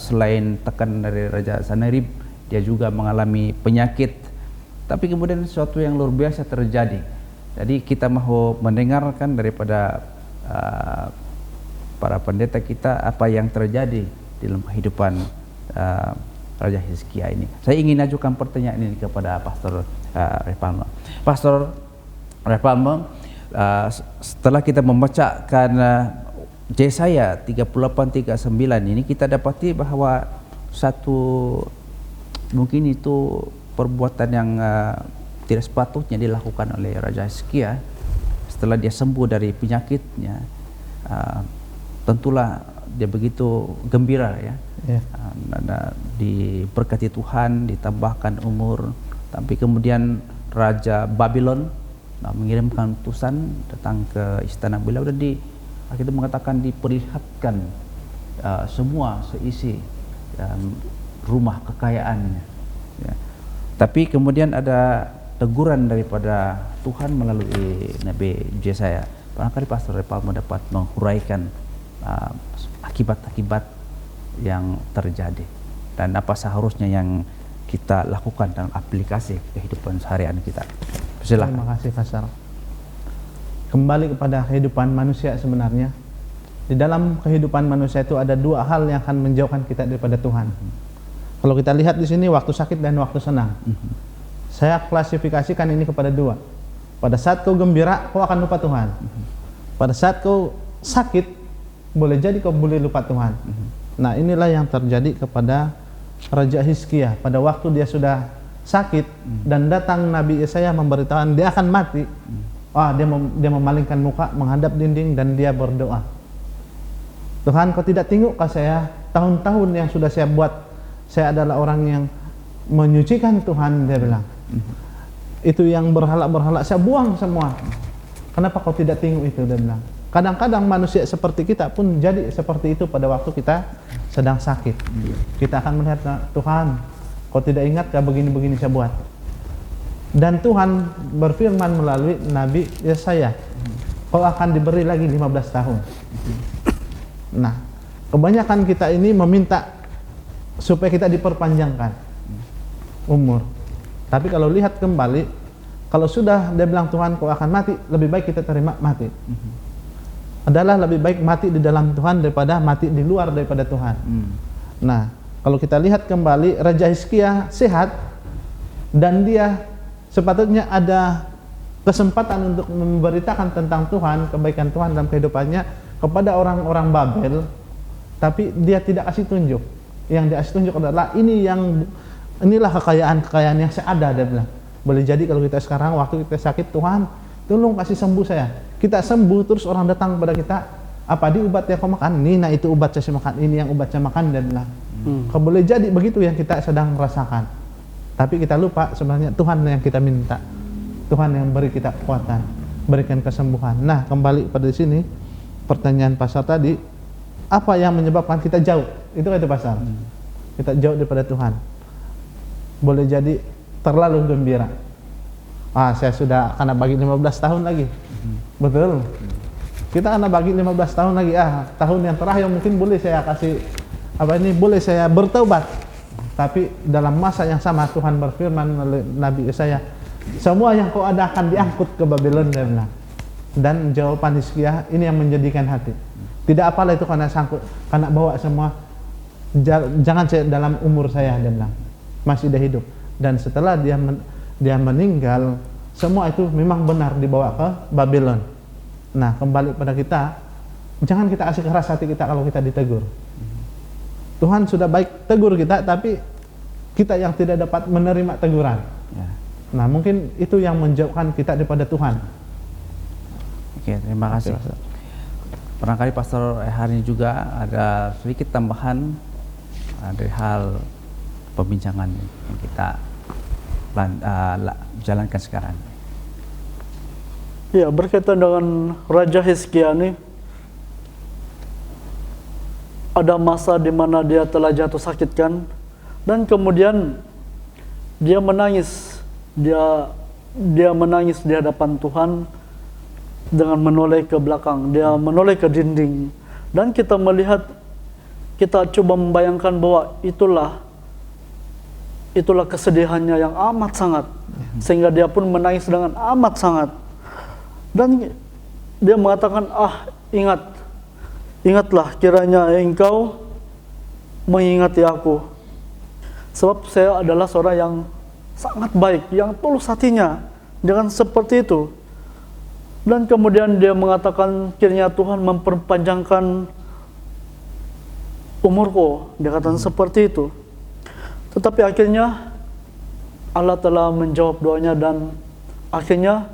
selain tekanan dari Raja Sanherib, dia juga mengalami penyakit. Tapi kemudian sesuatu yang luar biasa terjadi. Jadi kita mau mendengarkan daripada para pendeta kita apa yang terjadi dalam kehidupan Raja Hizkia ini. Saya ingin ajukan pertanyaan ini kepada Pastor Repalme. Pastor Repalme, setelah kita membacakan Yesaya 38:39 ini, kita dapati bahwa mungkin itu perbuatan yang tidak sepatutnya dilakukan oleh Raja Hizkia setelah dia sembuh dari penyakitnya. Tentulah dia begitu gembira ya. Diberkati Tuhan, ditambahkan umur. Tapi kemudian Raja Babylon mengirimkan utusan datang ke istana beliau, dan akhirnya mengatakan diperlihatkan semua seisi rumah kekayaannya. Ya. Tapi kemudian ada teguran daripada Tuhan melalui Nabi Yesaya. Barangkali Pastor Repalmo dapat menghuraikan akibat-akibat yang terjadi dan apa seharusnya yang kita lakukan dalam aplikasi kehidupan seharian kita. Silakan. Terima kasih Pastor. Kembali kepada kehidupan manusia sebenarnya. Di dalam kehidupan manusia itu ada dua hal yang akan menjauhkan kita daripada Tuhan. Kalau kita lihat di sini waktu sakit dan waktu senang. Saya klasifikasikan ini kepada dua. Pada saat kau gembira, kau akan lupa Tuhan. Pada saat kau sakit, boleh jadi kau boleh lupa Tuhan. Nah, inilah yang terjadi kepada Raja Hizkia. Pada waktu dia sudah sakit dan datang Nabi Yesaya memberitakan dia akan mati. Dia memalingkan muka menghadap dinding dan dia berdoa. Tuhan, kau tidak tengok ke saya tahun-tahun yang sudah saya buat. Saya adalah orang yang menyucikan Tuhan, dia bilang. Itu yang berhala-berhala saya buang semua. Kenapa kau tidak tengok itu, dia bilang. Kadang-kadang manusia seperti kita pun jadi seperti itu pada waktu kita sedang sakit. Kita akan melihat, Tuhan, kau tidak ingatkah begini-begini saya buat. Dan Tuhan berfirman melalui Nabi Yesaya, kau akan diberi lagi 15 tahun. Nah, kebanyakan kita ini meminta supaya kita diperpanjangkan umur. Tapi kalau lihat kembali, kalau sudah dia bilang Tuhan kau akan mati, lebih baik kita terima mati. Adalah lebih baik mati di dalam Tuhan daripada mati di luar daripada Tuhan. Nah, kalau kita lihat kembali, Raja Hizkia sehat dan dia sepatutnya ada kesempatan untuk memberitakan tentang Tuhan, kebaikan Tuhan dalam kehidupannya kepada orang-orang Babel, tapi dia tidak kasih tunjuk. Yang dia kasih tunjuk adalah inilah kekayaan yang saya ada, dia bilang. Boleh jadi kalau kita sekarang waktu kita sakit, Tuhan tolong kasih sembuh saya. Kita sembuh terus orang datang kepada kita, apa di obat yang kau makan? Ini, nah itu obat saya makan, ini yang obat saya makan, dia bilang. Boleh jadi begitu yang kita sedang merasakan. Tapi kita lupa sebenarnya Tuhan yang kita minta. Tuhan yang beri kita kekuatan, berikan kesembuhan. Nah, kembali pada sini pertanyaan pastor tadi, apa yang menyebabkan kita jauh? Itu kata pastor. Kita jauh daripada Tuhan. Boleh jadi terlalu gembira. Saya sudah kena bagi 15 tahun lagi. Betul. Kita kena bagi 15 tahun lagi. Tahun yang terakhir mungkin boleh saya kasih boleh saya bertaubat. Tapi dalam masa yang sama Tuhan berfirman melalui Nabi Yesaya, semua yang kau ada akan diangkut ke Babylon, dia bilang. Dan jawaban Hizkia ini yang menjadikan hati. Tidak apalah itu karena sangkut, karena bawa semua. Jangan saya dalam umur saya, dia bilang. Masih dia hidup. Dan setelah dia meninggal, semua itu memang benar dibawa ke Babylon. Nah, kembali pada kita, jangan kita kasih keras hati kita kalau kita ditegur. Tuhan sudah baik tegur kita, tapi kita yang tidak dapat menerima teguran. Nah, mungkin itu yang menjauhkan kita daripada Tuhan. Oke, terima kasih. Barangkali Pastor hari ini juga ada sedikit tambahan dari hal pembincangan yang kita jalankan sekarang. Ya, berkaitan dengan Raja Hizkia ini, ada masa di mana dia telah jatuh sakit kan, dan kemudian dia menangis, dia menangis di hadapan Tuhan dengan menoleh ke belakang, dia menoleh ke dinding, dan kita melihat, kita coba membayangkan bahwa itulah kesedihannya yang amat sangat, sehingga dia pun menangis dengan amat sangat, dan dia mengatakan, ingatlah kiranya engkau mengingati aku, sebab saya adalah seorang yang sangat baik, yang tulus hatinya, dengan seperti itu. Dan kemudian dia mengatakan kiranya Tuhan memperpanjangkan umurku, dia katakan seperti itu. Tetapi akhirnya Allah telah menjawab doanya, dan akhirnya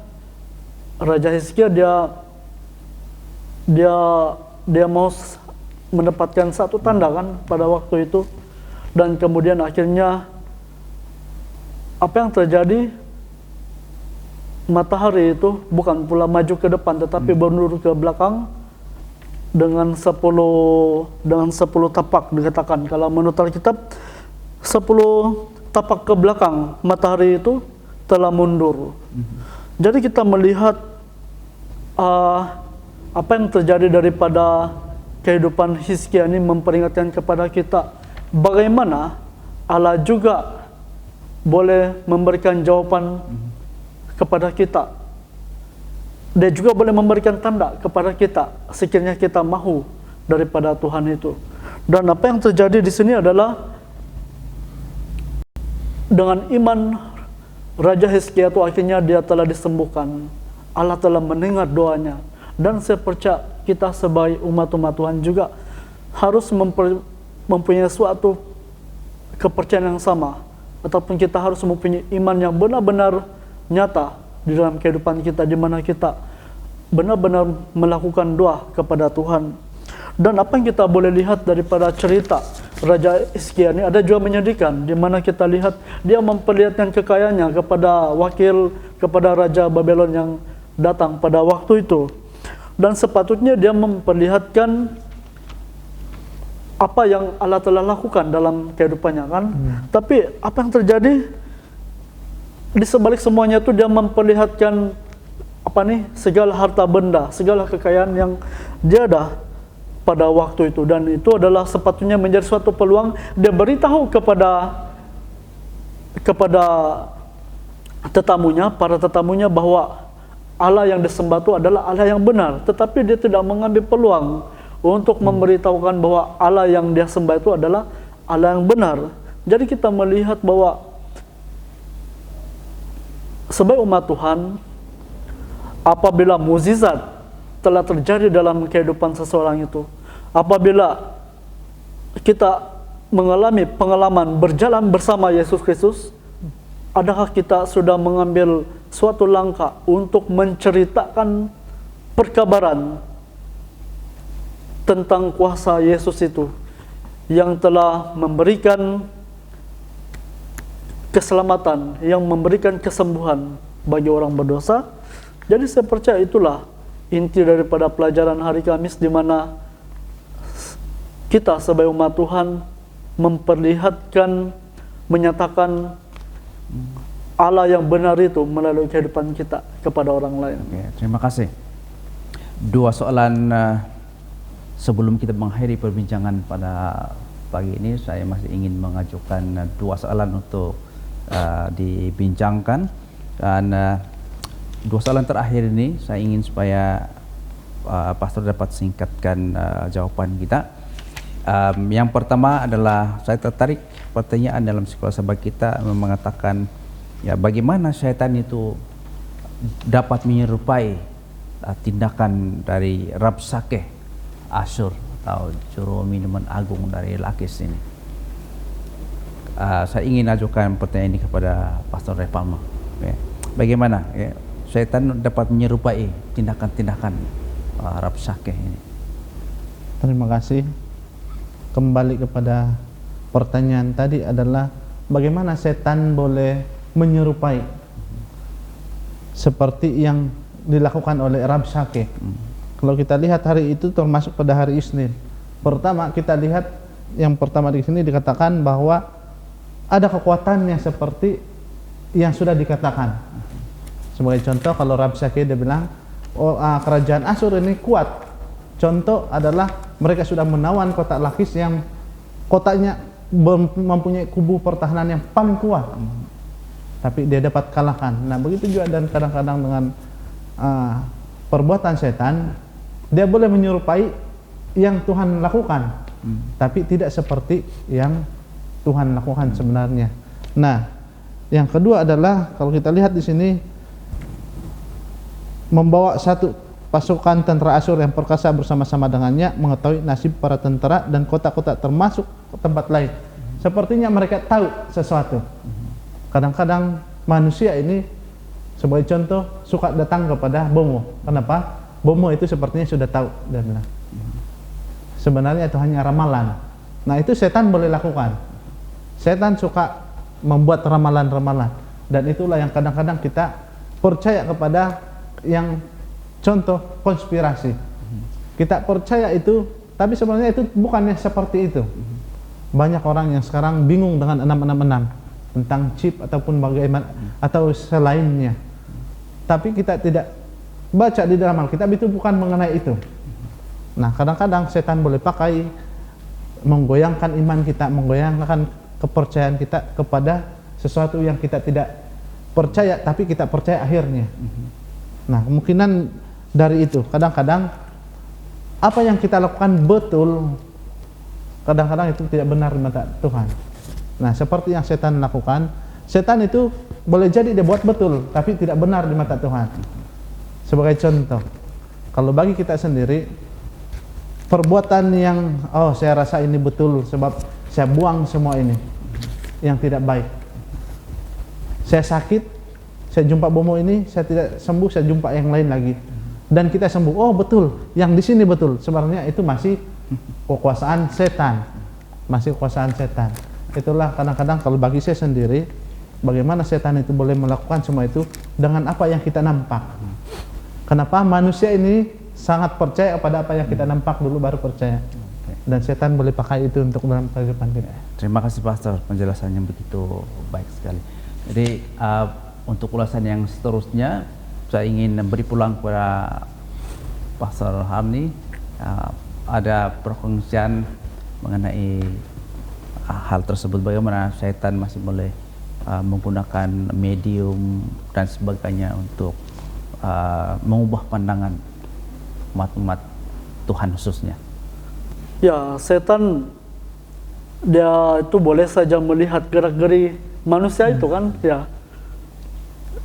Raja Hizkia dia mau mendapatkan satu tanda kan pada waktu itu, dan kemudian akhirnya apa yang terjadi, matahari itu bukan pula maju ke depan tetapi mundur ke belakang dengan 10 tapak, dikatakan kalau menurut Alkitab 10 10 tapak ke belakang matahari itu telah mundur. Jadi kita melihat apa yang terjadi daripada kehidupan Hizkia ini memperingatkan kepada kita bagaimana Allah juga boleh memberikan jawaban kepada kita. Dia juga boleh memberikan tanda kepada kita sekiranya kita mahu daripada Tuhan itu. Dan apa yang terjadi di sini adalah dengan iman Raja Hizkia itu akhirnya dia telah disembuhkan. Allah telah mendengar doanya. Dan saya percaya kita sebagai umat-umat Tuhan juga harus mempunyai suatu kepercayaan yang sama, ataupun kita harus mempunyai iman yang benar-benar nyata di dalam kehidupan kita, di mana kita benar-benar melakukan doa kepada Tuhan. Dan apa yang kita boleh lihat daripada cerita Raja Hizkia ini ada juga menyedihkan, di mana kita lihat dia memperlihatkan kekayaannya kepada Raja Babylon yang datang pada waktu itu. Dan sepatutnya dia memperlihatkan apa yang Allah telah lakukan dalam kehidupannya kan. Tapi apa yang terjadi di sebalik semuanya itu dia memperlihatkan segala harta benda, segala kekayaan yang dia ada pada waktu itu. Dan itu adalah sepatutnya menjadi suatu peluang dia beritahu kepada para tetamunya bahwa Allah yang disembah itu adalah Allah yang benar. Tetapi dia tidak mengambil peluang untuk memberitahukan bahwa Allah yang dia sembah itu adalah Allah yang benar. Jadi kita melihat bahwa sebagai umat Tuhan, apabila mukjizat telah terjadi dalam kehidupan seseorang itu, apabila kita mengalami pengalaman berjalan bersama Yesus Kristus, adakah kita sudah mengambil suatu langkah untuk menceritakan perkabaran tentang kuasa Yesus itu yang telah memberikan keselamatan, yang memberikan kesembuhan bagi orang berdosa? Jadi saya percaya itulah inti daripada pelajaran hari Kamis, di mana kita sebagai umat Tuhan memperlihatkan, menyatakan Allah yang benar itu melalui kehidupan kita kepada orang lain. Oke, terima kasih. Dua soalan sebelum kita mengakhiri perbincangan pada pagi ini, saya masih ingin mengajukan dua soalan untuk dibincangkan. Dan dua soalan terakhir ini saya ingin supaya Pastor dapat singkatkan jawaban kita. Yang pertama adalah saya tertarik pertanyaan dalam sekolah sahabat kita mengatakan, ya, bagaimana syaitan itu dapat menyerupai tindakan dari Rabshakeh Asyur atau juru minuman agung dari Lakis ini. Saya ingin ajukan pertanyaan ini kepada Pastor Ray Palma. Ya, bagaimana syaitan dapat menyerupai tindakan-tindakan Rabshakeh ini? Terima kasih. Kembali kepada pertanyaan tadi adalah bagaimana setan boleh menyerupai seperti yang dilakukan oleh Rabshakeh. Kalau kita lihat hari itu termasuk pada hari Isnin. Pertama kita lihat yang pertama di sini dikatakan bahwa ada kekuatannya seperti yang sudah dikatakan. Sebagai contoh, kalau Rabshakeh dia bilang, kerajaan Asyur ini kuat. Contoh adalah mereka sudah menawan kota Lakis yang kotanya mempunyai kubu pertahanan yang paling kuat. Tapi dia dapat kalahkan. Nah, begitu juga dan kadang-kadang dengan perbuatan setan, dia boleh menyerupai yang Tuhan lakukan, tapi tidak seperti yang Tuhan lakukan sebenarnya. Nah, yang kedua adalah kalau kita lihat di sini, membawa satu pasukan tentara Asyur yang perkasa bersama-sama dengannya, mengetahui nasib para tentara dan kota-kota termasuk tempat lain. Sepertinya mereka tahu sesuatu. Kadang-kadang manusia ini sebagai contoh suka datang kepada Bomo. Kenapa? Bomo itu sepertinya sudah tahu dan bilang, sebenarnya itu hanya ramalan. Nah, itu setan boleh lakukan. Setan suka membuat ramalan-ramalan, dan itulah yang kadang-kadang kita percaya kepada yang contoh konspirasi. Kita percaya itu, tapi sebenarnya itu bukannya seperti itu. banyak orang yang sekarang bingung dengan 666 tentang chip ataupun bagaimana atau selainnya. Tapi kita tidak baca di dalam Alkitab itu bukan mengenai itu. Nah, kadang-kadang setan boleh pakai menggoyangkan iman kita, menggoyangkan kepercayaan kita kepada sesuatu yang kita tidak percaya, tapi kita percaya akhirnya. Nah, kemungkinan dari itu, kadang-kadang apa yang kita lakukan betul, kadang-kadang itu tidak benar di mata Tuhan. Nah, seperti yang setan lakukan, setan itu boleh jadi dia buat betul, tapi tidak benar di mata Tuhan. Sebagai contoh, kalau bagi kita sendiri, perbuatan yang, saya rasa ini betul sebab saya buang semua ini yang tidak baik. Saya sakit, saya jumpa bomo ini, saya tidak sembuh, saya jumpa yang lain lagi. Dan kita sembuh, betul, yang di sini betul. Sebenarnya itu masih kekuasaan setan. Masih kekuasaan setan. Itulah kadang-kadang kalau bagi saya sendiri, bagaimana setan itu boleh melakukan semua itu dengan apa yang kita nampak. Kenapa manusia ini sangat percaya pada apa yang kita nampak dulu baru percaya. Dan setan boleh pakai itu untuk dalam kehidupan kita. Terima kasih Pastor, penjelasannya begitu baik sekali. Jadi untuk ulasan yang seterusnya, saya ingin beri pulang kepada Pastor Harni. Ada perkongsian mengenai hal tersebut, bagaimana setan masih boleh menggunakan medium dan sebagainya untuk mengubah pandangan umat-umat Tuhan khususnya. Ya, setan dia itu boleh saja melihat gerak-geri manusia itu kan, ya.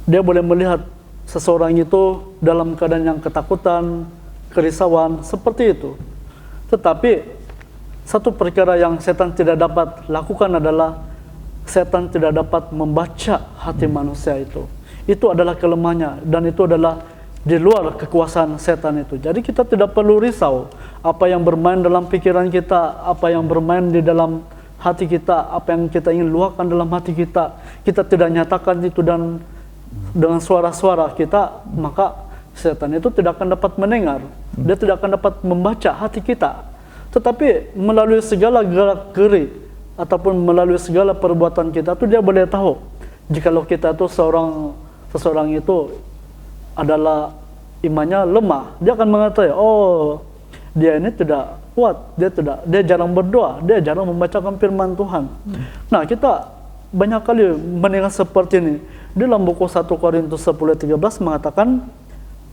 Dia boleh melihat seseorang itu dalam keadaan yang ketakutan, kerisauan, seperti itu. Tetapi satu perkara yang setan tidak dapat lakukan adalah setan tidak dapat membaca hati manusia itu. Itu adalah kelemahannya, dan itu adalah di luar kekuasaan setan itu. Jadi kita tidak perlu risau apa yang bermain dalam pikiran kita, apa yang bermain di dalam hati kita, apa yang kita ingin luahkan dalam hati kita. Kita tidak nyatakan itu dan dengan suara-suara kita, maka setan itu tidak akan dapat mendengar. Dia tidak akan dapat membaca hati kita. Tetapi melalui segala gerak-geri ataupun melalui segala perbuatan kita itu dia boleh tahu. Jikalau kita itu seseorang itu adalah imannya lemah, dia akan mengatakan, dia ini tidak kuat, dia jarang berdoa, dia jarang membacakan firman Tuhan. Nah, kita banyak kali mendengar seperti ini. Di dalam buku 1 Korintus 10:13 mengatakan,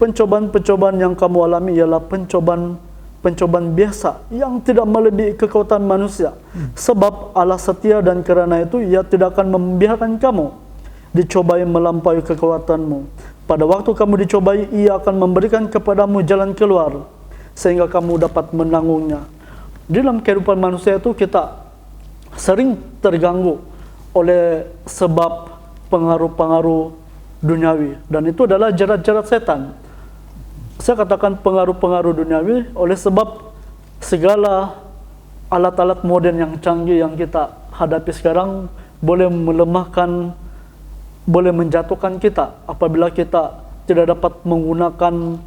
pencobaan-pencobaan yang kamu alami ialah pencobaan biasa yang tidak melebihi kekuatan manusia. Sebab Allah setia dan karena itu Ia tidak akan membiarkan kamu dicobai melampaui kekuatanmu. Pada waktu kamu dicobai, Ia akan memberikan kepadamu jalan keluar sehingga kamu dapat menanggungnya. Di dalam kehidupan manusia itu kita sering terganggu oleh sebab pengaruh-pengaruh duniawi, dan itu adalah jerat-jerat setan. Saya katakan pengaruh-pengaruh duniawi oleh sebab segala alat-alat modern yang canggih yang kita hadapi sekarang boleh melemahkan, boleh menjatuhkan kita apabila kita tidak dapat menggunakan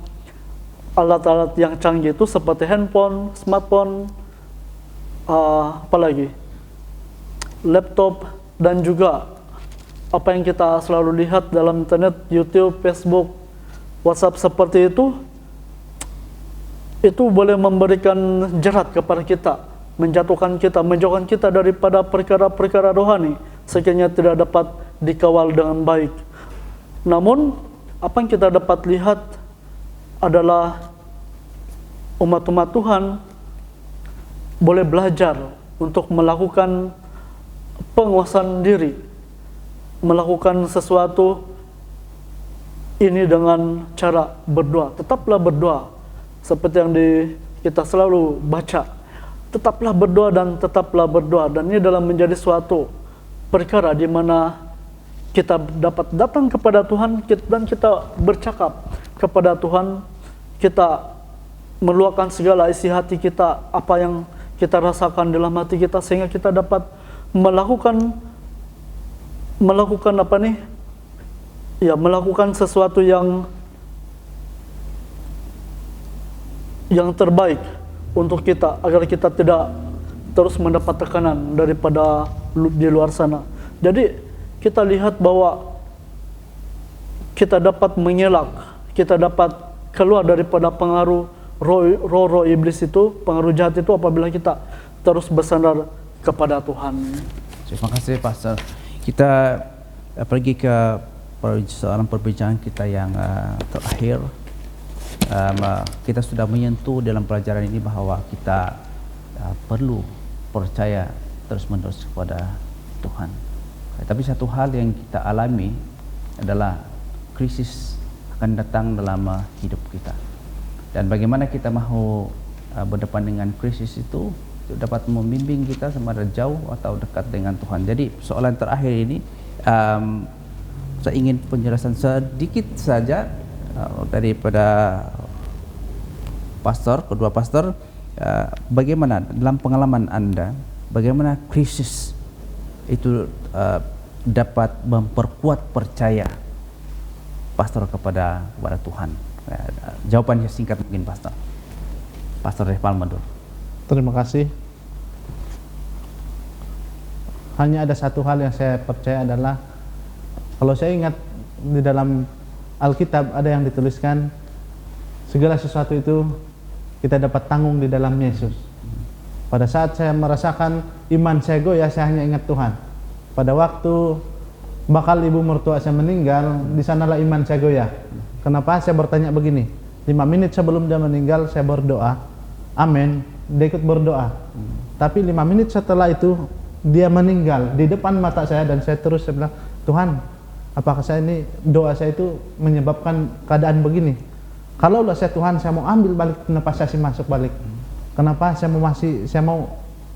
alat-alat yang canggih itu seperti handphone, smartphone, apalagi laptop, dan juga apa yang kita selalu lihat dalam internet, YouTube, Facebook, WhatsApp seperti itu boleh memberikan jerat kepada kita, menjatuhkan kita, menjauhkan kita daripada perkara-perkara rohani, sekiranya tidak dapat dikawal dengan baik. Namun, apa yang kita dapat lihat adalah umat-umat Tuhan boleh belajar untuk melakukan penguasaan diri, melakukan sesuatu ini dengan cara berdoa. Tetaplah berdoa, seperti yang kita selalu baca. Tetaplah berdoa dan tetaplah berdoa. Dan ini dalam menjadi suatu perkara di mana kita dapat datang kepada Tuhan dan kita bercakap kepada Tuhan. Kita meluahkan segala isi hati kita, apa yang kita rasakan dalam hati kita, sehingga kita dapat melakukan sesuatu yang terbaik untuk kita, agar kita tidak terus mendapat tekanan daripada di luar sana. Jadi kita lihat bahwa kita dapat mengelak, kita dapat keluar daripada pengaruh roh iblis itu, pengaruh jahat itu apabila kita terus bersandar kepada Tuhan. Terima kasih Pastor. Kita pergi ke soalan perbincangan kita yang terakhir. Kita sudah menyentuh dalam pelajaran ini bahwa kita perlu percaya terus-menerus kepada Tuhan. Tapi satu hal yang kita alami adalah krisis akan datang dalam hidup kita. Dan bagaimana kita mahu berdepan dengan krisis itu dapat membimbing kita sama ada jauh atau dekat dengan Tuhan. Jadi soalan terakhir ini saya ingin penjelasan sedikit saja daripada pastor, kedua pastor, bagaimana dalam pengalaman Anda, bagaimana krisis itu dapat memperkuat percaya pastor kepada Tuhan. Jawabannya singkat mungkin Pastor. Pastor Palma dulu. Terima kasih. Hanya ada satu hal yang saya percaya adalah, kalau saya ingat di dalam Alkitab ada yang dituliskan, segala sesuatu itu kita dapat tanggung di dalam Yesus. Pada saat saya merasakan iman saya goyah, saya hanya ingat Tuhan. Pada waktu bakal ibu mertua saya meninggal, di sanalah iman saya goyah. Kenapa? Saya bertanya begini, 5 menit sebelum dia meninggal saya berdoa, amin, dia ikut berdoa. Tapi 5 menit setelah itu dia meninggal di depan mata saya, dan saya bilang, Tuhan, apakah saya ini, doa saya itu menyebabkan keadaan begini? Kalaulah saya Tuhan, saya mau ambil balik, kenapa saya masuk balik? Kenapa saya mau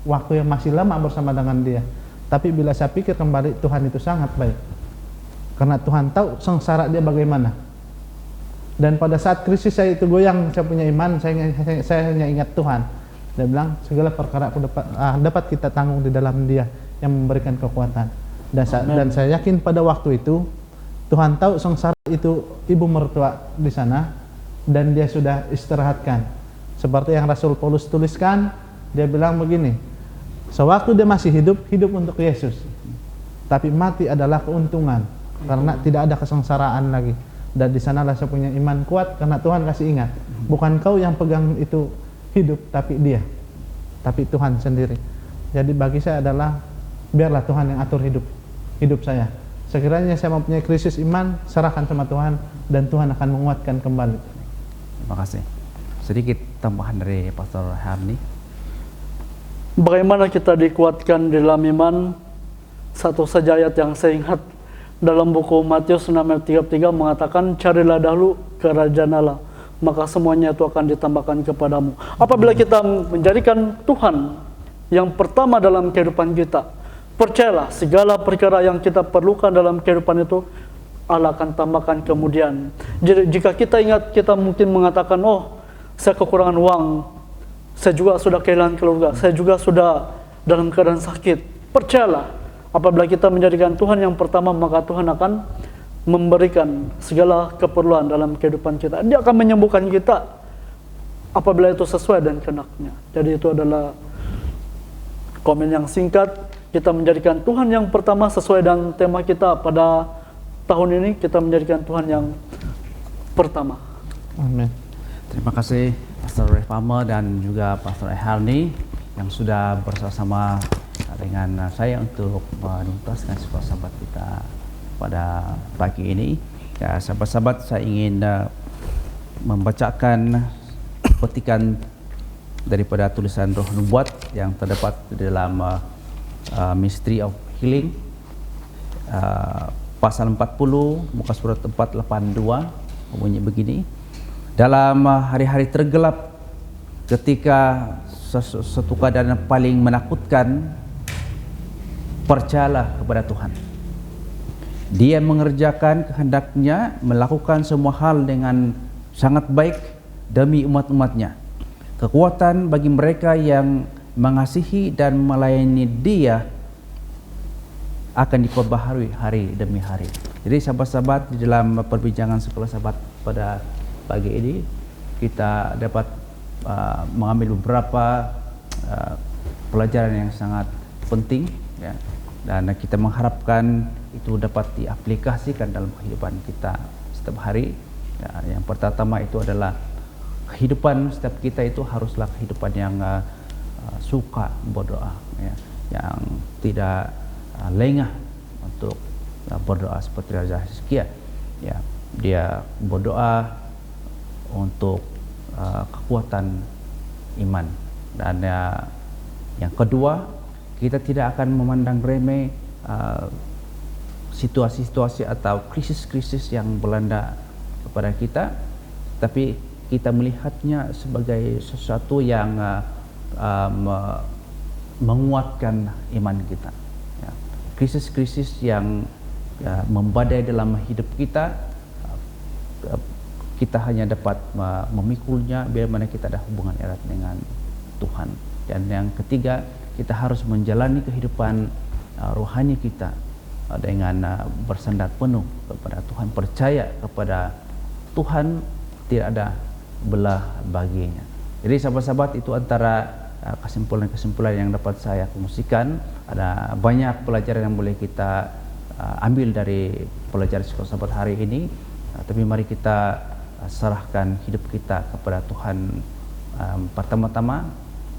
waktu yang masih lama bersama dengan dia? Tapi bila saya pikir kembali, Tuhan itu sangat baik, karena Tuhan tahu sengsara dia bagaimana. Dan pada saat krisis saya itu goyang, saya punya iman, saya hanya ingat Tuhan. Dia bilang, segala perkara aku dapat kita tanggung di dalam Dia yang memberikan kekuatan. Dan saya yakin pada waktu itu Tuhan tahu sengsara itu ibu mertua di sana, dan Dia sudah istirahatkan. Seperti yang Rasul Paulus tuliskan, dia bilang begini, sewaktu dia masih hidup untuk Yesus, tapi mati adalah keuntungan, karena tidak ada kesengsaraan lagi. Dan di sanalah saya punya iman kuat, karena Tuhan kasih ingat, bukan kau yang pegang itu hidup, tapi Dia, tapi Tuhan sendiri. Jadi bagi saya adalah, biarlah Tuhan yang atur hidup saya. Sekiranya saya mempunyai krisis iman, serahkan sama Tuhan, dan Tuhan akan menguatkan kembali. Terima kasih. Sedikit tambahan dari Pastor Harni. Bagaimana kita dikuatkan dalam iman? Satu saja ayat yang saya ingat dalam buku Matius 6 ayat 33 mengatakan, carilah dahulu kerajaan Allah, maka semuanya itu akan ditambahkan kepadamu. Apabila kita menjadikan Tuhan yang pertama dalam kehidupan kita, percayalah segala perkara yang kita perlukan dalam kehidupan itu Allah akan tambahkan kemudian. Jadi jika kita ingat, kita mungkin mengatakan, oh saya kekurangan uang, saya juga sudah kehilangan keluarga, saya juga sudah dalam keadaan sakit. Percayalah, apabila kita menjadikan Tuhan yang pertama, maka Tuhan akan memberikan segala keperluan dalam kehidupan kita. Dia akan menyembuhkan kita apabila itu sesuai dengan kehendaknya. Jadi itu adalah komen yang singkat. Kita menjadikan Tuhan yang pertama sesuai dengan tema kita pada tahun ini. Kita menjadikan Tuhan yang pertama. Amin. Terima kasih Pastor Palma dan juga Pastor Harni yang sudah bersama dengan saya untuk menuntaskan sebuah sahabat kita pada pagi ini. Ya, sahabat-sahabat, saya ingin membacakan petikan daripada tulisan Roh Nubuat yang terdapat di dalam Mystery of Healing, pasal 40 muka surat 482, bunyi begini. Dalam hari-hari tergelap, ketika satu keadaan yang paling menakutkan, percayalah kepada Tuhan. Dia mengerjakan kehendaknya, melakukan semua hal dengan sangat baik demi umat-umatnya. Kekuatan bagi mereka yang mengasihi dan melayani Dia akan diperbaharui hari demi hari. Jadi sahabat-sahabat, di dalam perbincangan sekolah sahabat pada pagi ini, kita dapat mengambil beberapa pelajaran yang sangat penting, ya, dan kita mengharapkan itu dapat diaplikasikan dalam kehidupan kita setiap hari. Ya, yang pertama itu adalah kehidupan setiap kita itu haruslah kehidupan yang suka berdoa, ya, yang tidak lengah untuk berdoa seperti Raja Hizkia. Ya, dia berdoa untuk kekuatan iman. Dan yang kedua, kita tidak akan memandang remeh situasi-situasi atau krisis-krisis yang melanda kepada kita, tapi kita melihatnya sebagai sesuatu yang menguatkan iman kita. Ya, krisis-krisis yang membadai dalam hidup kita, kita hanya dapat memikulnya bila mana kita ada hubungan erat dengan Tuhan. Dan yang ketiga, kita harus menjalani kehidupan rohani kita dengan bersandar penuh kepada Tuhan, percaya kepada Tuhan, tidak ada belah baginya. Jadi sahabat-sahabat, itu antara kesimpulan-kesimpulan yang dapat saya kongsikan. Ada banyak pelajaran yang boleh kita ambil dari pelajaran Sekolah Sabat hari ini, tapi mari kita serahkan hidup kita kepada Tuhan pertama-tama,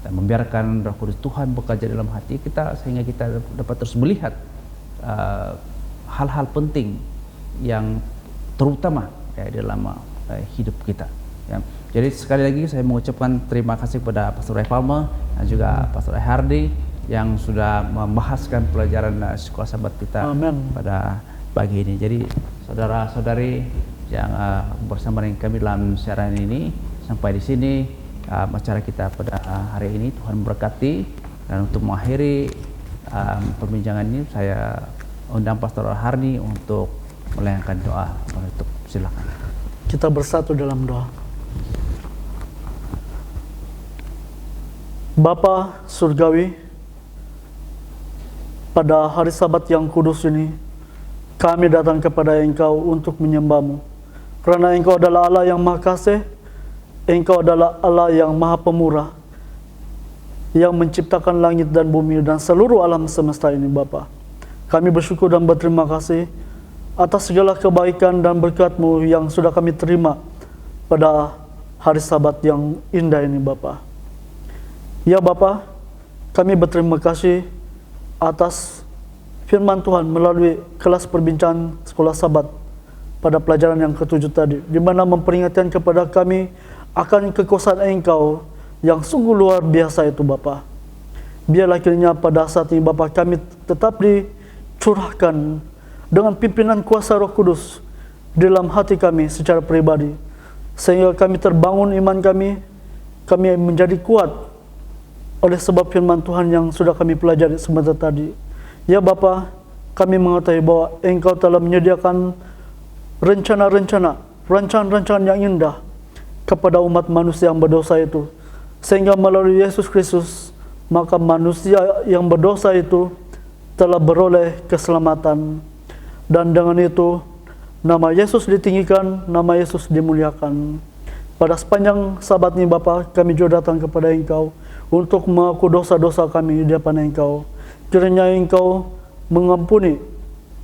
dan membiarkan Roh Kudus Tuhan bekerja dalam hati kita sehingga kita dapat terus melihat hal-hal penting yang terutama dalam hidup kita. Ya. Jadi sekali lagi saya mengucapkan terima kasih kepada Pastor Ray Palmer dan juga Pastor Ray Hardy yang sudah membahaskan pelajaran Sekolah Sabat kita. Amen. Pada pagi ini. Jadi saudara-saudari yang bersama dengan kami dalam siaran ini, sampai di sini acara kita pada hari ini. Tuhan memberkati. Dan untuk mengakhiri perbincangan ini, saya undang Pastor Hardy untuk melayangkan doa menutup. Silakan. Kita bersatu dalam doa. Bapa Surgawi, pada hari Sabat yang kudus ini, kami datang kepada Engkau untuk menyembah-Mu. Karena Engkau adalah Allah yang Maha Kasih, Engkau adalah Allah yang Maha Pemurah, yang menciptakan langit dan bumi dan seluruh alam semesta ini, Bapa. Kami bersyukur dan berterima kasih atas segala kebaikan dan berkat-Mu yang sudah kami terima pada hari Sabat yang indah ini, Bapa. Ya Bapa, kami berterima kasih atas firman Tuhan melalui kelas perbincangan Sekolah Sabat pada pelajaran yang ke-7 tadi, di mana memperingatkan kepada kami akan kekuasaan Engkau yang sungguh luar biasa itu, Bapa. Biarlah kiranya pada saat ini, Bapa, kami tetap dicurahkan dengan pimpinan kuasa Roh Kudus dalam hati kami secara pribadi, sehingga kami terbangun iman kami menjadi kuat oleh sebab firman Tuhan yang sudah kami pelajari sebentar tadi. Ya Bapa, kami mengetahui bahwa Engkau telah menyediakan rencana-rencana, rancangan-rancangan yang indah kepada umat manusia yang berdosa itu, sehingga melalui Yesus Kristus, maka manusia yang berdosa itu telah beroleh keselamatan. Dan dengan itu, nama Yesus ditinggikan, nama Yesus dimuliakan. Pada sepanjang Sabat ini, Bapa, kami juga datang kepada Engkau untuk mengaku dosa-dosa kami di hadapan Engkau. Kiranya Engkau mengampuni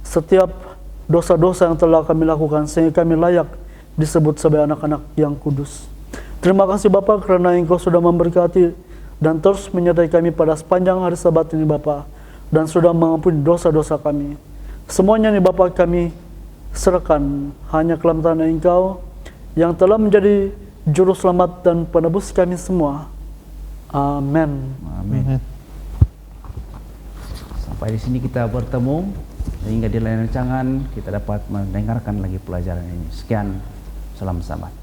setiap dosa-dosa yang telah kami lakukan, sehingga kami layak disebut sebagai anak-anak yang kudus. Terima kasih Bapa, karena Engkau sudah memberkati dan terus menyertai kami pada sepanjang hari Sabat ini, Bapa, dan sudah mengampuni dosa-dosa kami. Semuanya ini, Bapa, kami serahkan hanya ke dalam tangan Engkau yang telah menjadi juru selamat dan penebus kami semua. Amin. Amin. Sampai di sini kita bertemu, sehingga di lain rancangan kita dapat mendengarkan lagi pelajaran ini. Sekian, salam Sabat.